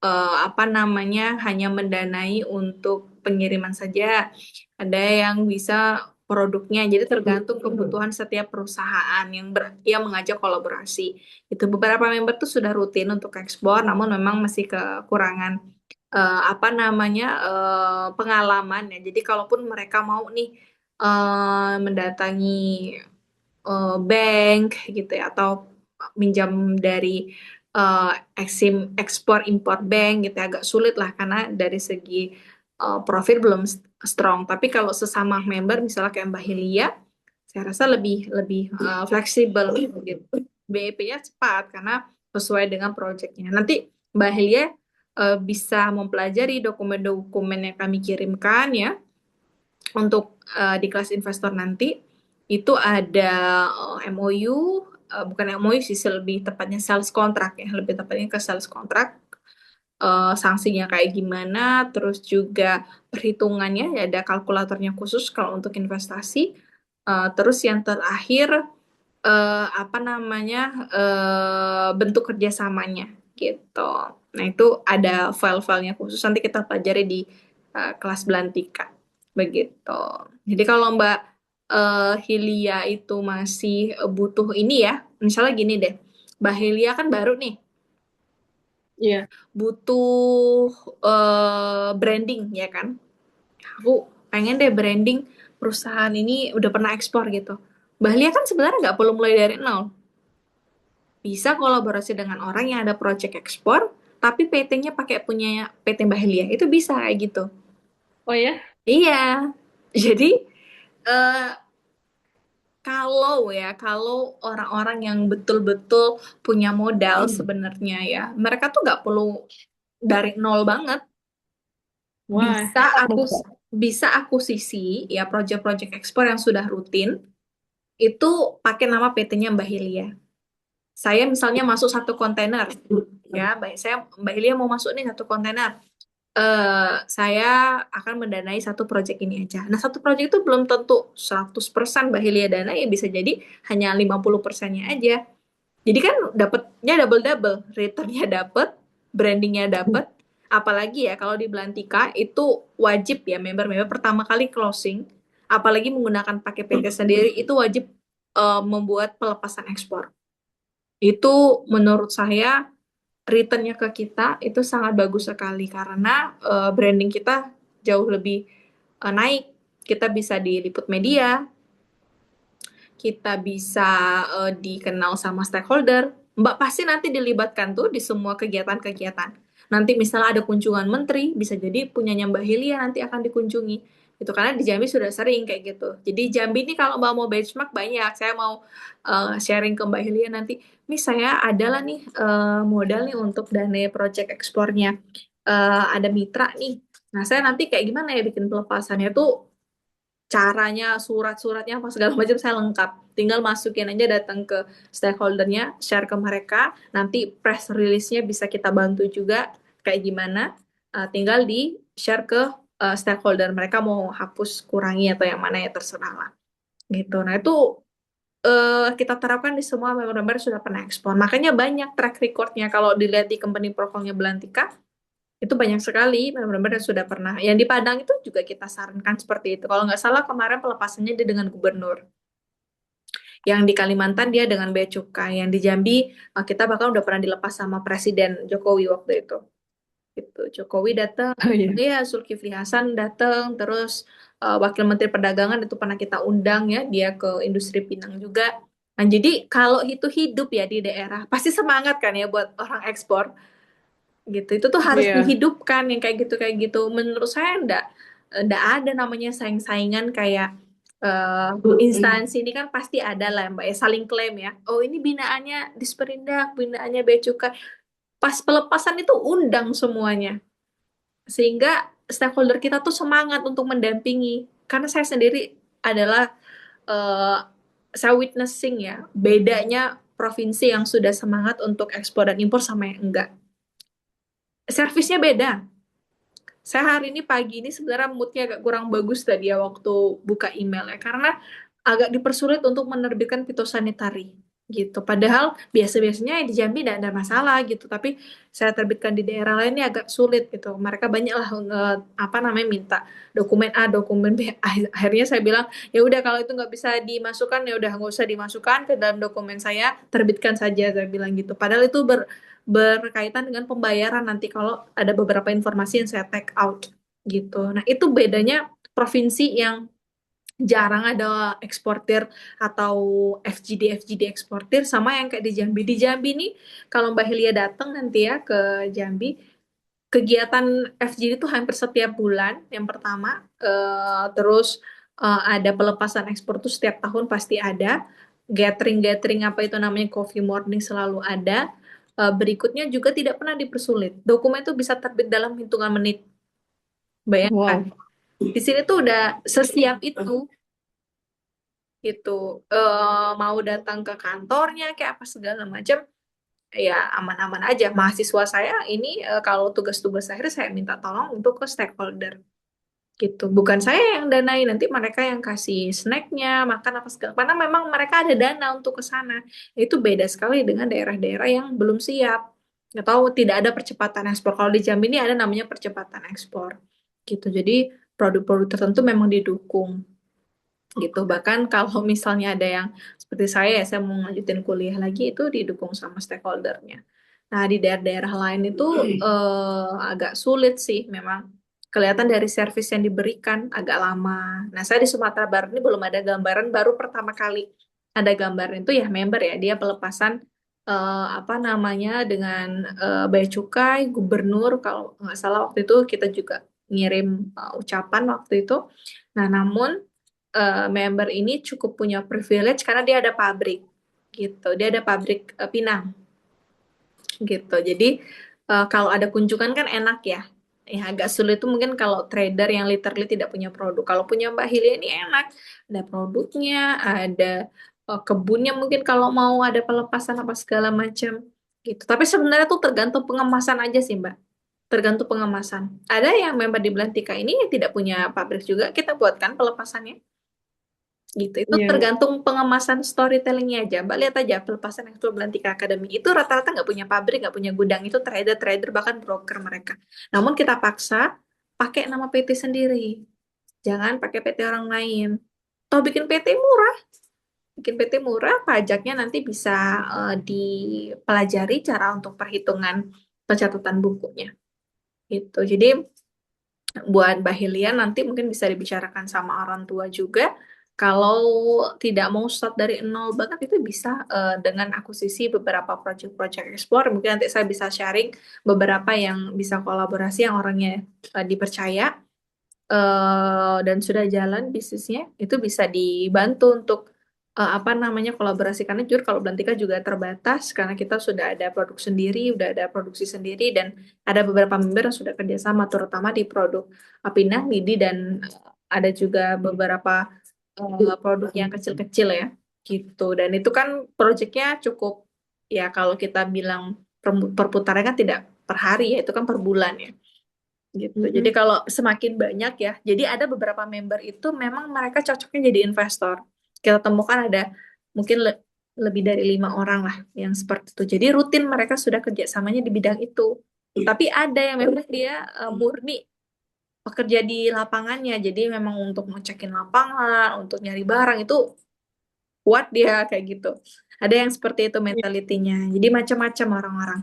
eh, apa namanya, hanya mendanai untuk pengiriman saja. Ada yang bisa produknya. Jadi tergantung kebutuhan setiap perusahaan yang mengajak kolaborasi. Itu beberapa member tuh sudah rutin untuk ekspor, namun memang masih kekurangan apa namanya, pengalaman ya. Jadi kalaupun mereka mau nih mendatangi bank gitu ya, atau minjam dari Exim ekspor impor bank gitu ya, agak sulit lah karena dari segi profit belum strong. Tapi kalau sesama member misalnya kayak Mbak Hilia, saya rasa lebih lebih fleksibel gitu. BEP-nya cepat karena sesuai dengan proyeknya. Nanti Mbak Hilia bisa mempelajari dokumen-dokumen yang kami kirimkan ya, untuk di kelas investor nanti. Itu ada MOU, bukan MOU sih, lebih tepatnya sales contract ya, lebih tepatnya ke sales contract. Sanksinya kayak gimana, terus juga perhitungannya ya, ada kalkulatornya khusus kalau untuk investasi. Terus yang terakhir apa namanya, bentuk kerjasamanya gitu. Nah itu ada file-filenya khusus, nanti kita pelajari di kelas belantika begitu. Jadi kalau Mbak Hilia itu masih butuh ini ya, misalnya gini deh, Mbak Hilia kan baru nih, Iya. butuh branding ya kan. Aku pengen deh branding perusahaan ini udah pernah ekspor gitu. Mbak Hilia kan sebenarnya nggak perlu mulai dari nol, bisa kolaborasi dengan orang yang ada project ekspor, tapi PT-nya pakai punya PT Mbak Helia. Itu bisa kayak gitu. Oh ya? Iya. Jadi eh, kalau orang-orang yang betul-betul punya modal sebenarnya ya, mereka tuh nggak perlu dari nol banget. Wah, Bisa aku bisa akuisisi ya project-project ekspor yang sudah rutin itu pakai nama PT-nya Mbak Hilia. Saya misalnya masuk satu kontainer, ya, baik saya Mbak Hilia mau masuk nih satu kontainer. Saya akan mendanai satu proyek ini aja. Nah, satu proyek itu belum tentu 100% Mbak Hilia dana, ya bisa jadi hanya 50%-nya aja. Jadi kan dapatnya double-double, returnnya dapat, brandingnya dapat, apalagi ya kalau di Belantika itu wajib ya member-member pertama kali closing, apalagi menggunakan pakai PT sendiri, itu wajib membuat pelepasan ekspor. Itu menurut saya returnnya ke kita itu sangat bagus sekali karena branding kita jauh lebih naik. Kita bisa diliput media, kita bisa dikenal sama stakeholder. Mbak pasti nanti dilibatkan tuh di semua kegiatan-kegiatan. Nanti misalnya ada kunjungan menteri, bisa jadi punyanya Mbak Hilia nanti akan dikunjungi. Itu karena di Jambi sudah sering kayak gitu. Jadi Jambi ini kalau Mbak mau benchmark banyak. Saya mau sharing ke Mbak Hilia nanti. Nih saya adalah nih modal nih untuk dana project ekspornya. Ada mitra nih. Nah saya nanti kayak gimana ya bikin pelepasannya tuh, caranya, surat-suratnya apa segala macam saya lengkap. Tinggal masukin aja, datang ke stakeholdernya, share ke mereka. Nanti press release-nya bisa kita bantu juga kayak gimana. Tinggal di share ke stakeholder, mereka mau hapus, kurangi atau yang mana ya terserah lah. Gitu. Nah itu kita terapkan di semua member-member sudah pernah ekspor. Makanya banyak track recordnya kalau dilihat di company profile-nya Belantika, itu banyak sekali benar-benar yang sudah pernah. Yang di Padang itu juga kita sarankan seperti itu. Kalau nggak salah kemarin pelepasannya dia dengan gubernur. Yang di Kalimantan dia dengan bea cukai. Yang di Jambi kita bahkan udah pernah dilepas sama Presiden Jokowi waktu itu. Gitu. Jokowi datang, oh iya. ya Zulkifli Hasan datang, terus Wakil Menteri Perdagangan itu pernah kita undang ya, dia ke industri Pinang juga. Nah, jadi kalau itu hidup ya di daerah, pasti semangat kan ya buat orang ekspor gitu. Itu tuh harus Iya. dihidupkan yang kayak gitu menurut saya enggak ada namanya saing-saingan kayak instansi ini kan pasti ada lah Mbak ya, saling klaim ya, oh ini binaannya Disperindak, binaannya Bea Cukai, pas pelepasan itu undang semuanya sehingga stakeholder kita tuh semangat untuk mendampingi. Karena saya sendiri adalah eh, saya witnessing ya, bedanya provinsi yang sudah semangat untuk ekspor dan impor sama yang enggak. Servisnya beda. Saya hari ini pagi ini sebenarnya moodnya agak kurang bagus tadi ya waktu buka email ya, karena agak dipersulit untuk menerbitkan fitosanitary gitu. Padahal biasa-biasanya di Jambi tidak ada masalah gitu, tapi saya terbitkan di daerah lain ini agak sulit gitu. Mereka banyak lah apa namanya minta dokumen A, dokumen B. Akhirnya saya bilang ya udah kalau itu nggak bisa dimasukkan ya udah nggak usah dimasukkan ke dalam dokumen saya, terbitkan saja saya bilang gitu. Padahal itu berkaitan dengan pembayaran nanti kalau ada beberapa informasi yang saya take out gitu. Nah, itu bedanya provinsi yang jarang ada eksportir atau FGD eksportir sama yang kayak di Jambi. Di Jambi nih kalau Mbak Hilia datang nanti ya ke Jambi, kegiatan FGD itu hampir setiap bulan yang pertama. Terus ada pelepasan ekspor tuh setiap tahun pasti ada, gathering apa itu namanya coffee morning selalu ada. Berikutnya juga tidak pernah dipersulit, dokumen itu bisa terbit dalam hitungan menit, bayangkan. Wow. Di sini tuh udah sesiap itu gitu. Mau datang ke kantornya kayak apa segala macam ya aman-aman aja. Mahasiswa saya ini kalau tugas-tugas akhir saya minta tolong untuk ke stakeholder gitu. Bukan saya yang danai, nanti mereka yang kasih snacknya, makan apa segala. Karena memang mereka ada dana untuk ke sana. Itu beda sekali dengan daerah-daerah yang belum siap atau tidak ada percepatan ekspor. Kalau di Jambi ini ada namanya percepatan ekspor gitu. Jadi produk-produk tertentu memang didukung gitu. Bahkan kalau misalnya ada yang seperti saya mau lanjutin kuliah lagi itu didukung sama stakeholdernya. Nah, di daerah-daerah lain itu agak sulit sih memang. Kelihatan dari servis yang diberikan agak lama. Nah, saya di Sumatera Barat ini belum ada gambaran, baru pertama kali ada gambaran itu ya member ya, dia pelepasan apa namanya dengan bea cukai, gubernur kalau nggak salah waktu itu kita juga ngirim ucapan waktu itu. Nah, namun member ini cukup punya privilege karena dia ada pabrik gitu. Dia ada pabrik pinang gitu. Jadi kalau ada kunjungan kan enak ya. Ya agak sulit tuh mungkin kalau trader yang literally tidak punya produk. Kalau punya Mbak Hilya ini enak. Ada produknya, ada kebunnya mungkin kalau mau ada pelepasan apa segala macam gitu. Tapi sebenarnya tuh tergantung pengemasan aja sih Mbak. Tergantung pengemasan. Ada yang member di Belantika ini yang tidak punya pabrik juga, kita buatkan pelepasannya gitu. Itu Iya. tergantung pengemasan storytellingnya aja. Mbak lihat aja pelepasan Ekspor Belantika Academy itu rata-rata nggak punya pabrik, nggak punya gudang, itu trader-trader bahkan broker mereka. Namun kita paksa pakai nama PT sendiri, jangan pakai PT orang lain. Toh bikin PT murah, bikin PT murah, pajaknya nanti bisa dipelajari cara untuk perhitungan pencatatan bukunya. Gitu. Jadi buat Mbak Hilian nanti mungkin bisa dibicarakan sama orang tua juga. Kalau tidak mau start dari nol banget itu bisa dengan akuisisi beberapa project-project ekspor. Mungkin nanti saya bisa sharing beberapa yang bisa kolaborasi yang orangnya dipercaya dan sudah jalan bisnisnya. Itu bisa dibantu untuk apa namanya kolaborasi karena jujur kalau Belantika juga terbatas karena kita sudah ada produk sendiri, udah ada produksi sendiri dan ada beberapa member yang sudah kerjasama terutama di produk Pinang, Midi dan ada juga beberapa produk yang kecil-kecil ya gitu dan itu kan proyeknya cukup ya kalau kita bilang perputarannya kan tidak per hari ya itu kan per bulan ya gitu. Jadi Mm-mm. kalau semakin banyak ya, jadi ada beberapa member itu memang mereka cocoknya jadi investor. Kita temukan ada mungkin lebih dari 5 orang lah yang seperti itu. Jadi rutin mereka sudah kerjasamanya di bidang itu. Tapi ada yang memang dia murni pekerja di lapangannya. Jadi memang untuk ngecekin lapangan, untuk nyari barang itu kuat dia kayak gitu. Ada yang seperti itu Iya. mentalitinya. Jadi macam-macam orang-orang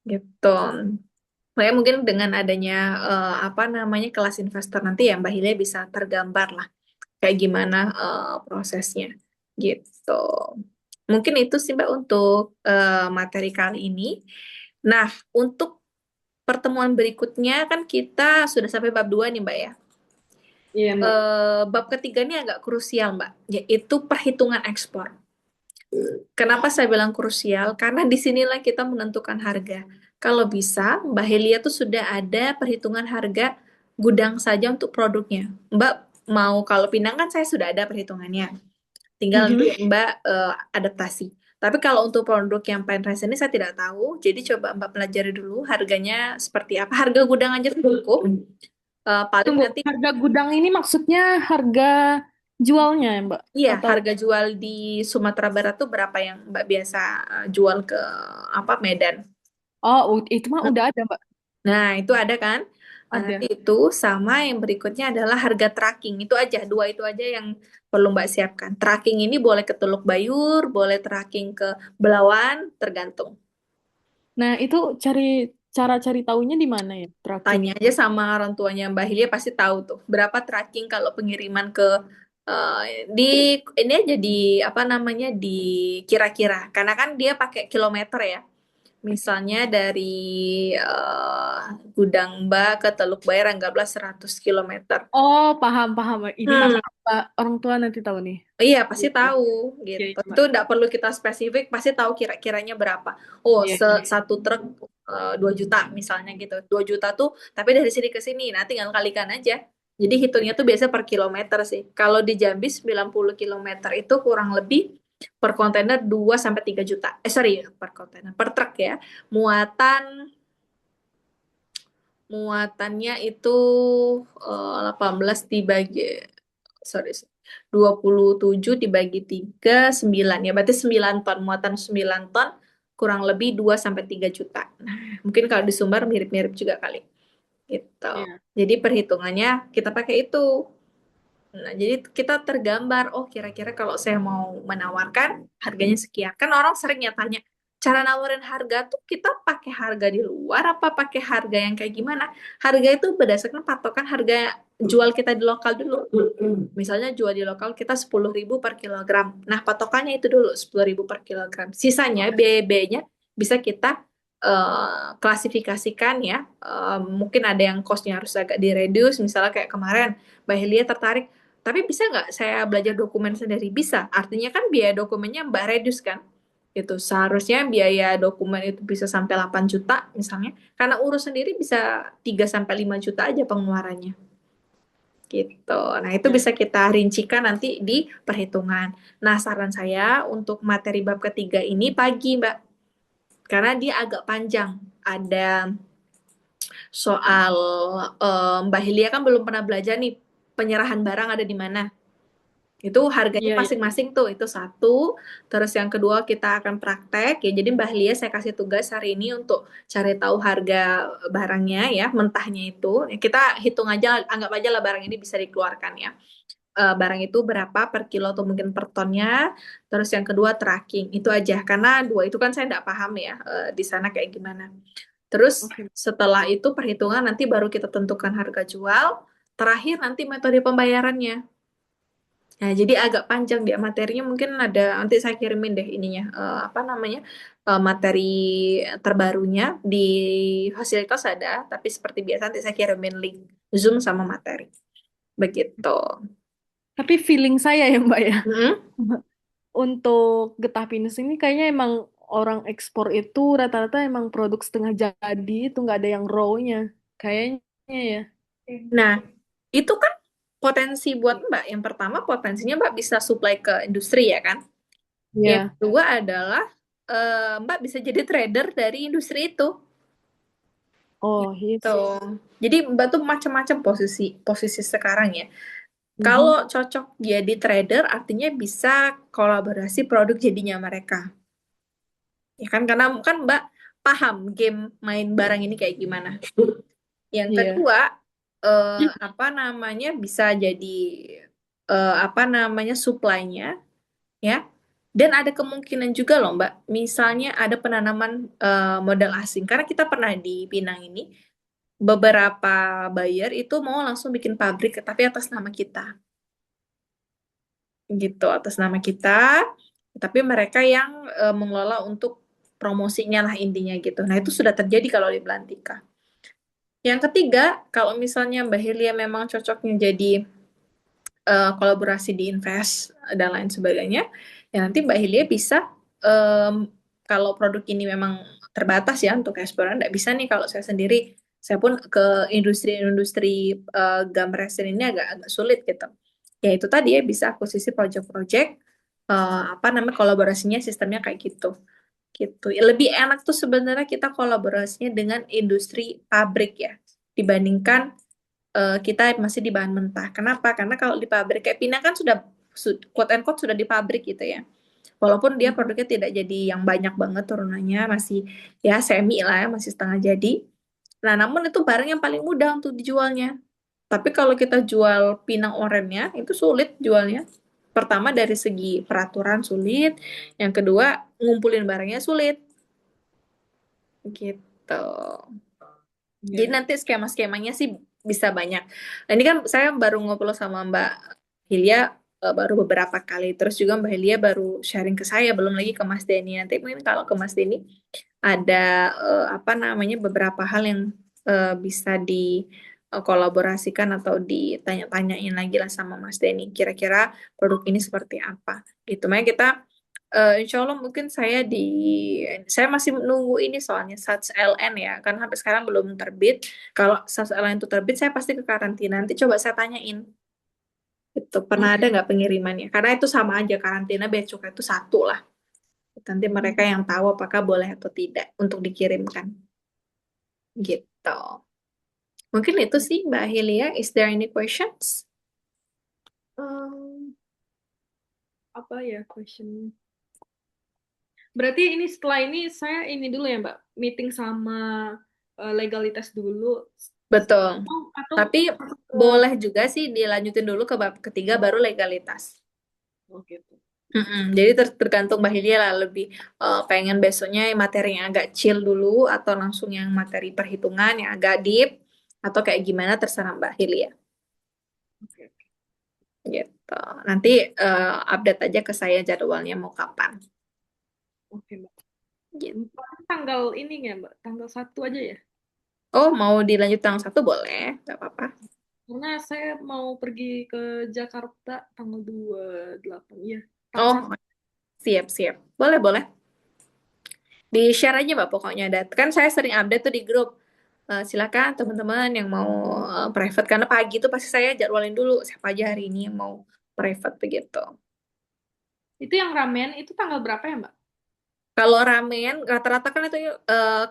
gitu. Makanya mungkin dengan adanya apa namanya kelas investor nanti ya Mbak Hilya bisa tergambar lah kayak gimana prosesnya gitu. Mungkin itu sih Mbak untuk materi kali ini. Nah, untuk pertemuan berikutnya kan kita sudah sampai bab 2 nih Mbak ya. Iya, Mbak. Bab ketiga ini agak krusial Mbak, yaitu perhitungan ekspor. Kenapa saya bilang krusial? Karena disinilah kita menentukan harga. Kalau bisa, Mbak Helia tuh sudah ada perhitungan harga gudang saja untuk produknya. Mbak mau kalau Pinang kan saya sudah ada perhitungannya. Tinggal nanti Mhm. Mbak adaptasi. Tapi kalau untuk produk yang plain rice ini saya tidak tahu. Jadi coba Mbak pelajari dulu harganya seperti apa. Harga gudang aja cukup. Paling Tunggu, nanti harga gudang ini maksudnya harga jualnya ya, Mbak? iya Atau harga jual di Sumatera Barat tuh berapa yang Mbak biasa jual ke apa Medan. oh, itu mah udah ada, Mbak. Nah, itu ada kan? Nah, nanti Ada. itu sama yang berikutnya adalah harga tracking. Itu aja, dua itu aja yang perlu Mbak siapkan. Tracking ini boleh ke Teluk Bayur, boleh tracking ke Belawan, tergantung. Nah, itu cara cari taunya di mana ya, tracking Tanya itu? aja sama orang tuanya Mbak Hilya pasti tahu tuh berapa tracking kalau pengiriman ke di ini aja di apa namanya di kira-kira karena kan dia pakai kilometer ya. Misalnya dari eh, Gudang Mbak ke Teluk Bayar anggaplah 100 kilometer. Oh, paham, paham. Ini Hmm, pasti Pak orang tua nanti tahu nih. iya pasti Iya, tahu iya, gitu. iya, Itu Mbak. tidak perlu kita spesifik, pasti tahu kira-kiranya berapa. Oh, Iya, iya. satu truk 2 juta misalnya gitu. 2 juta tuh, tapi dari sini ke sini, nah tinggal kalikan aja. Jadi hitungnya tuh biasa per kilometer sih. Kalau di Jambi 90 kilometer itu kurang lebih per kontainer 2 sampai 3 juta. Sorry, per kontainer, per truk ya. Muatan muatannya itu 18 dibagi sorry 27 dibagi 3 9 ya berarti 9 ton muatan 9 ton kurang lebih 2 sampai 3 juta. Nah, mungkin kalau di Sumbar mirip-mirip juga kali gitu. Iya. Jadi perhitungannya kita pakai itu. Nah, jadi kita tergambar, oh kira-kira kalau saya mau menawarkan harganya sekian. Kan orang sering ya tanya, cara nawarin harga tuh kita pakai harga di luar apa pakai harga yang kayak gimana? Harga itu berdasarkan patokan harga jual kita di lokal dulu. Misalnya jual di lokal kita 10.000 per kilogram. Nah, patokannya itu dulu 10.000 per kilogram. Sisanya biaya-biayanya bisa kita klasifikasikan ya. Mungkin ada yang costnya harus agak direduce. Misalnya kayak kemarin Mbak Helia tertarik tapi bisa nggak saya belajar dokumen sendiri? Bisa. Artinya kan biaya dokumennya Mbak reduce kan? Itu seharusnya biaya dokumen itu bisa sampai 8 juta misalnya. Karena urus sendiri bisa 3 sampai 5 juta aja pengeluarannya. Gitu. Nah, itu Iya. bisa kita rincikan nanti di perhitungan. Nah, saran saya untuk materi bab ketiga ini pagi, Mbak. Karena dia agak panjang. Ada soal Mbak Hilia kan belum pernah belajar nih penyerahan barang ada di mana. Itu harganya Iya, iya. masing-masing tuh, itu satu. Terus yang kedua kita akan praktek ya. Jadi Mbak Lia saya kasih tugas hari ini untuk cari tahu harga barangnya ya, mentahnya itu. Ya, kita hitung aja, anggap aja lah barang ini bisa dikeluarkan ya. Barang itu berapa per kilo atau mungkin per tonnya. Terus yang kedua tracking, itu aja. Karena dua itu kan saya nggak paham ya di sana kayak gimana. Terus Oke. setelah itu perhitungan nanti baru kita tentukan harga jual. Terakhir nanti metode pembayarannya. Nah, jadi agak panjang dia materinya mungkin ada nanti saya kirimin deh ininya apa namanya materi terbarunya di fasilitas ada tapi seperti biasa nanti saya kirimin link Zoom sama materi begitu. Tapi feeling saya ya, Mbak ya. Hmm? Untuk getah pinus ini kayaknya emang orang ekspor itu rata-rata emang produk setengah jadi itu nggak ada yang raw-nya. Kayaknya ya. Nah, itu kan potensi buat Mbak. Yang pertama potensinya Mbak bisa supply ke industri ya kan. Yang Iya. kedua adalah Mbak bisa jadi trader dari industri itu. Oh, iya Tuh. sih. Jadi Mbak tuh macam-macam posisi posisi sekarang ya. Kalau Mhm. cocok jadi trader, artinya bisa kolaborasi produk jadinya mereka. Ya kan, karena kan Mbak paham game main barang ini kayak gimana. Yang Iya. kedua, apa namanya bisa jadi apa namanya supply-nya, ya. Dan ada kemungkinan juga loh Mbak, misalnya ada penanaman modal asing. Karena kita pernah di Pinang ini, beberapa buyer itu mau langsung bikin pabrik, tapi atas nama kita. Gitu atas nama kita tapi mereka yang mengelola untuk promosinya lah intinya gitu. Nah, itu sudah terjadi kalau di Belantika. Yang ketiga, kalau misalnya Mbak Helia memang cocoknya jadi kolaborasi di invest dan lain sebagainya, ya nanti Mbak Helia bisa kalau produk ini memang terbatas ya untuk ekspor, nggak bisa nih kalau saya sendiri. Saya pun ke industri-industri gam resin ini agak agak sulit gitu. Ya itu tadi ya bisa akuisisi project-project apa namanya kolaborasinya sistemnya kayak gitu. Gitu. Lebih enak tuh sebenarnya kita kolaborasinya dengan industri pabrik ya dibandingkan kita masih di bahan mentah. Kenapa? Karena kalau di pabrik kayak Pinang kan sudah quote and quote sudah di pabrik gitu ya. Walaupun dia produknya tidak jadi yang banyak banget turunannya, masih ya semi lah ya, masih setengah jadi. Nah, namun itu barang yang paling mudah untuk dijualnya. Tapi kalau kita jual pinang orennya, itu sulit jualnya. Pertama dari segi peraturan sulit, yang kedua ngumpulin barangnya sulit. Gitu. Jadi Ya. nanti skema-skemanya sih bisa banyak. Nah, ini kan saya baru ngobrol sama Mbak Hilya baru beberapa kali. Terus juga Mbak Hilya baru sharing ke saya, belum lagi ke Mas Denny. Nanti mungkin kalau ke Mas Denny ada apa namanya beberapa hal yang bisa dikolaborasikan atau ditanya-tanyain lagi lah sama Mas Denny. Kira-kira produk ini seperti apa? Gitu. Makanya kita insya Allah mungkin saya masih menunggu ini soalnya SATS LN ya, karena sampai sekarang belum terbit. Kalau SATS LN itu terbit, saya pasti ke karantina. Nanti coba saya tanyain, itu pernah ada Oke. nggak pengirimannya? Karena itu sama aja karantina, bea cukai itu satu lah. Nanti mereka yang tahu apakah boleh atau tidak untuk dikirimkan, gitu. Mungkin itu sih Mbak Hilia. Is there any questions? Em, apa ya question? Berarti ini setelah ini saya ini dulu ya Mbak, meeting sama legalitas dulu. Betul. Atau Tapi ke boleh juga sih dilanjutin dulu ke bab ketiga baru legalitas. oh gitu. Jadi tergantung Mbak Hilya lah lebih pengen besoknya materi yang agak chill dulu atau langsung yang materi perhitungan yang agak deep atau kayak gimana terserah Mbak Hilya Oke, oke. gitu. Nanti update aja ke saya jadwalnya mau kapan Oke, Mbak. gitu. Tanggal ini nggak Mbak? Tanggal 1 aja ya? Oh mau dilanjut tanggal 1 boleh, nggak apa-apa. Karena saya mau pergi ke Jakarta tanggal 28 ya. Tanggal 1. Oh siap-siap. Boleh boleh. Di share aja Mbak pokoknya. Kan saya sering update tuh di grup. Silakan teman-teman yang mau private karena pagi itu pasti saya jadwalin dulu siapa aja hari ini yang mau private begitu. Itu yang ramen itu tanggal berapa ya, Mbak? Kalau ramen rata-rata kan itu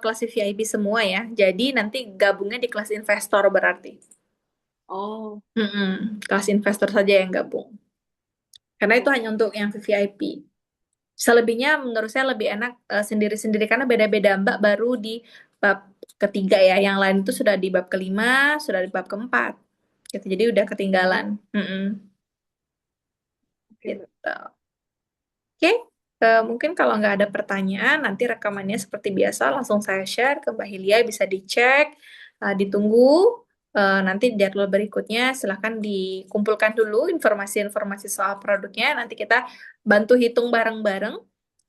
kelas VIP semua ya. Jadi nanti gabungnya di kelas investor berarti. Oh, Kelas investor saja yang gabung. Karena itu oh, hanya untuk yang VIP. Selebihnya menurut saya lebih enak sendiri-sendiri karena beda-beda Mbak baru di bab ketiga ya. Yang lain itu sudah di bab kelima, sudah di bab keempat. Gitu. Jadi udah ketinggalan. Mm-mm. oke, Mbak. Gitu. Oke, mungkin kalau nggak ada pertanyaan, nanti rekamannya seperti biasa langsung saya share ke Mbak Hilya, bisa dicek, ditunggu. Nanti jadwal berikutnya silahkan dikumpulkan dulu informasi-informasi soal produknya. Nanti kita bantu hitung bareng-bareng.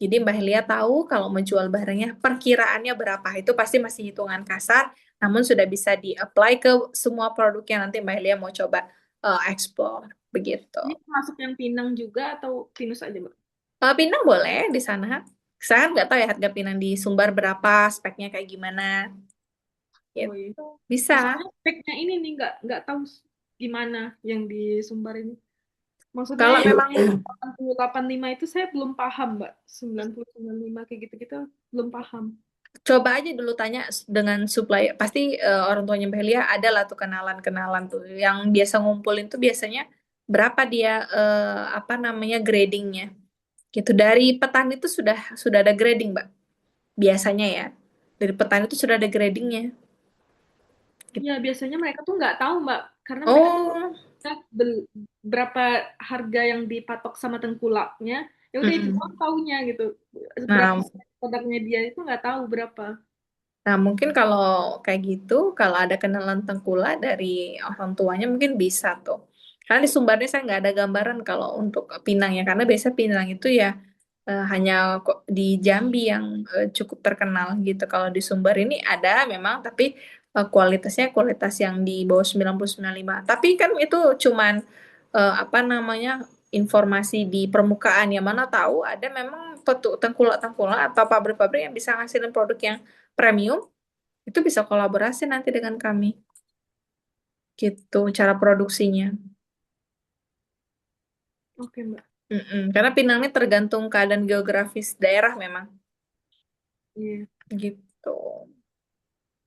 Jadi Mbak Hilya tahu kalau menjual barangnya perkiraannya berapa. Itu pasti masih hitungan kasar, namun sudah bisa di-apply ke semua produknya nanti Mbak Hilya mau coba explore. Begitu. Ini masuk yang Pinang juga atau Pinus aja, Mbak? Pinang boleh di sana. Saya kan nggak tahu ya harga pinang di Sumbar berapa, speknya kayak gimana. Oh iya. Gitu. Bisa. Soalnya speknya ini nih nggak tahu gimana yang di Sumbar ini. Maksudnya Kalau yang memang 8085 itu saya belum paham, Mbak. 9095 kayak gitu-gitu belum paham. coba aja dulu tanya dengan supplier. Pasti orang tuanya Mbak Helia ada lah tuh kenalan-kenalan tuh. Yang biasa ngumpulin tuh biasanya berapa dia apa namanya gradingnya. Gitu. Dari petani itu sudah ada grading, Mbak. Biasanya ya. Dari petani itu sudah ada gradingnya. Gitu. Ya, biasanya mereka tuh nggak tahu, Mbak. Karena mereka tuh Oh, berapa harga yang dipatok sama tengkulaknya, ya udah itu doang mm-mm. taunya gitu. Berapa Nah, produknya dia itu nggak tahu berapa. Nah, mungkin kalau kayak gitu, kalau ada kenalan tengkula dari orang tuanya mungkin bisa tuh. Karena di Sumbarnya saya nggak ada gambaran kalau untuk Pinang ya, karena biasa Pinang itu ya hanya kok di Jambi yang cukup terkenal gitu. Kalau di Sumbar ini ada memang, tapi kualitasnya kualitas yang di bawah 90-95. Tapi kan itu cuman apa namanya informasi di permukaan yang mana tahu ada memang tengkulak-tengkulak atau pabrik-pabrik yang bisa ngasilin produk yang premium itu bisa kolaborasi nanti dengan kami. Gitu cara produksinya. Oke, Mbak. Mm-mm. Karena Pinang ini tergantung keadaan geografis daerah memang Iya. gitu.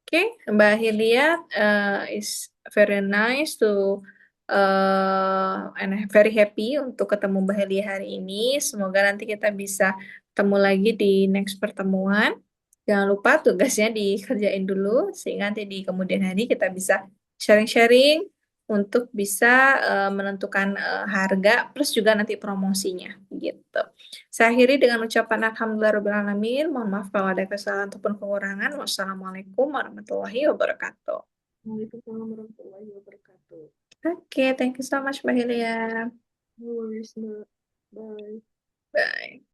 Oke, Mbak Hilya, is very nice to and very happy untuk ketemu Mbak Hilya hari ini. Semoga nanti kita bisa ketemu lagi di next pertemuan. Jangan lupa tugasnya dikerjain dulu sehingga nanti di kemudian hari kita bisa sharing-sharing untuk bisa menentukan harga plus juga nanti promosinya gitu. Saya akhiri dengan ucapan Alhamdulillahirrahmanirrahim. Mohon maaf kalau ada kesalahan ataupun kekurangan. Wassalamualaikum warahmatullahi wabarakatuh. Waalaikumsalam warahmatullahi wabarakatuh. Oke, thank you so much, Mbak Hilya. No worries, Mbak. Bye. Bye.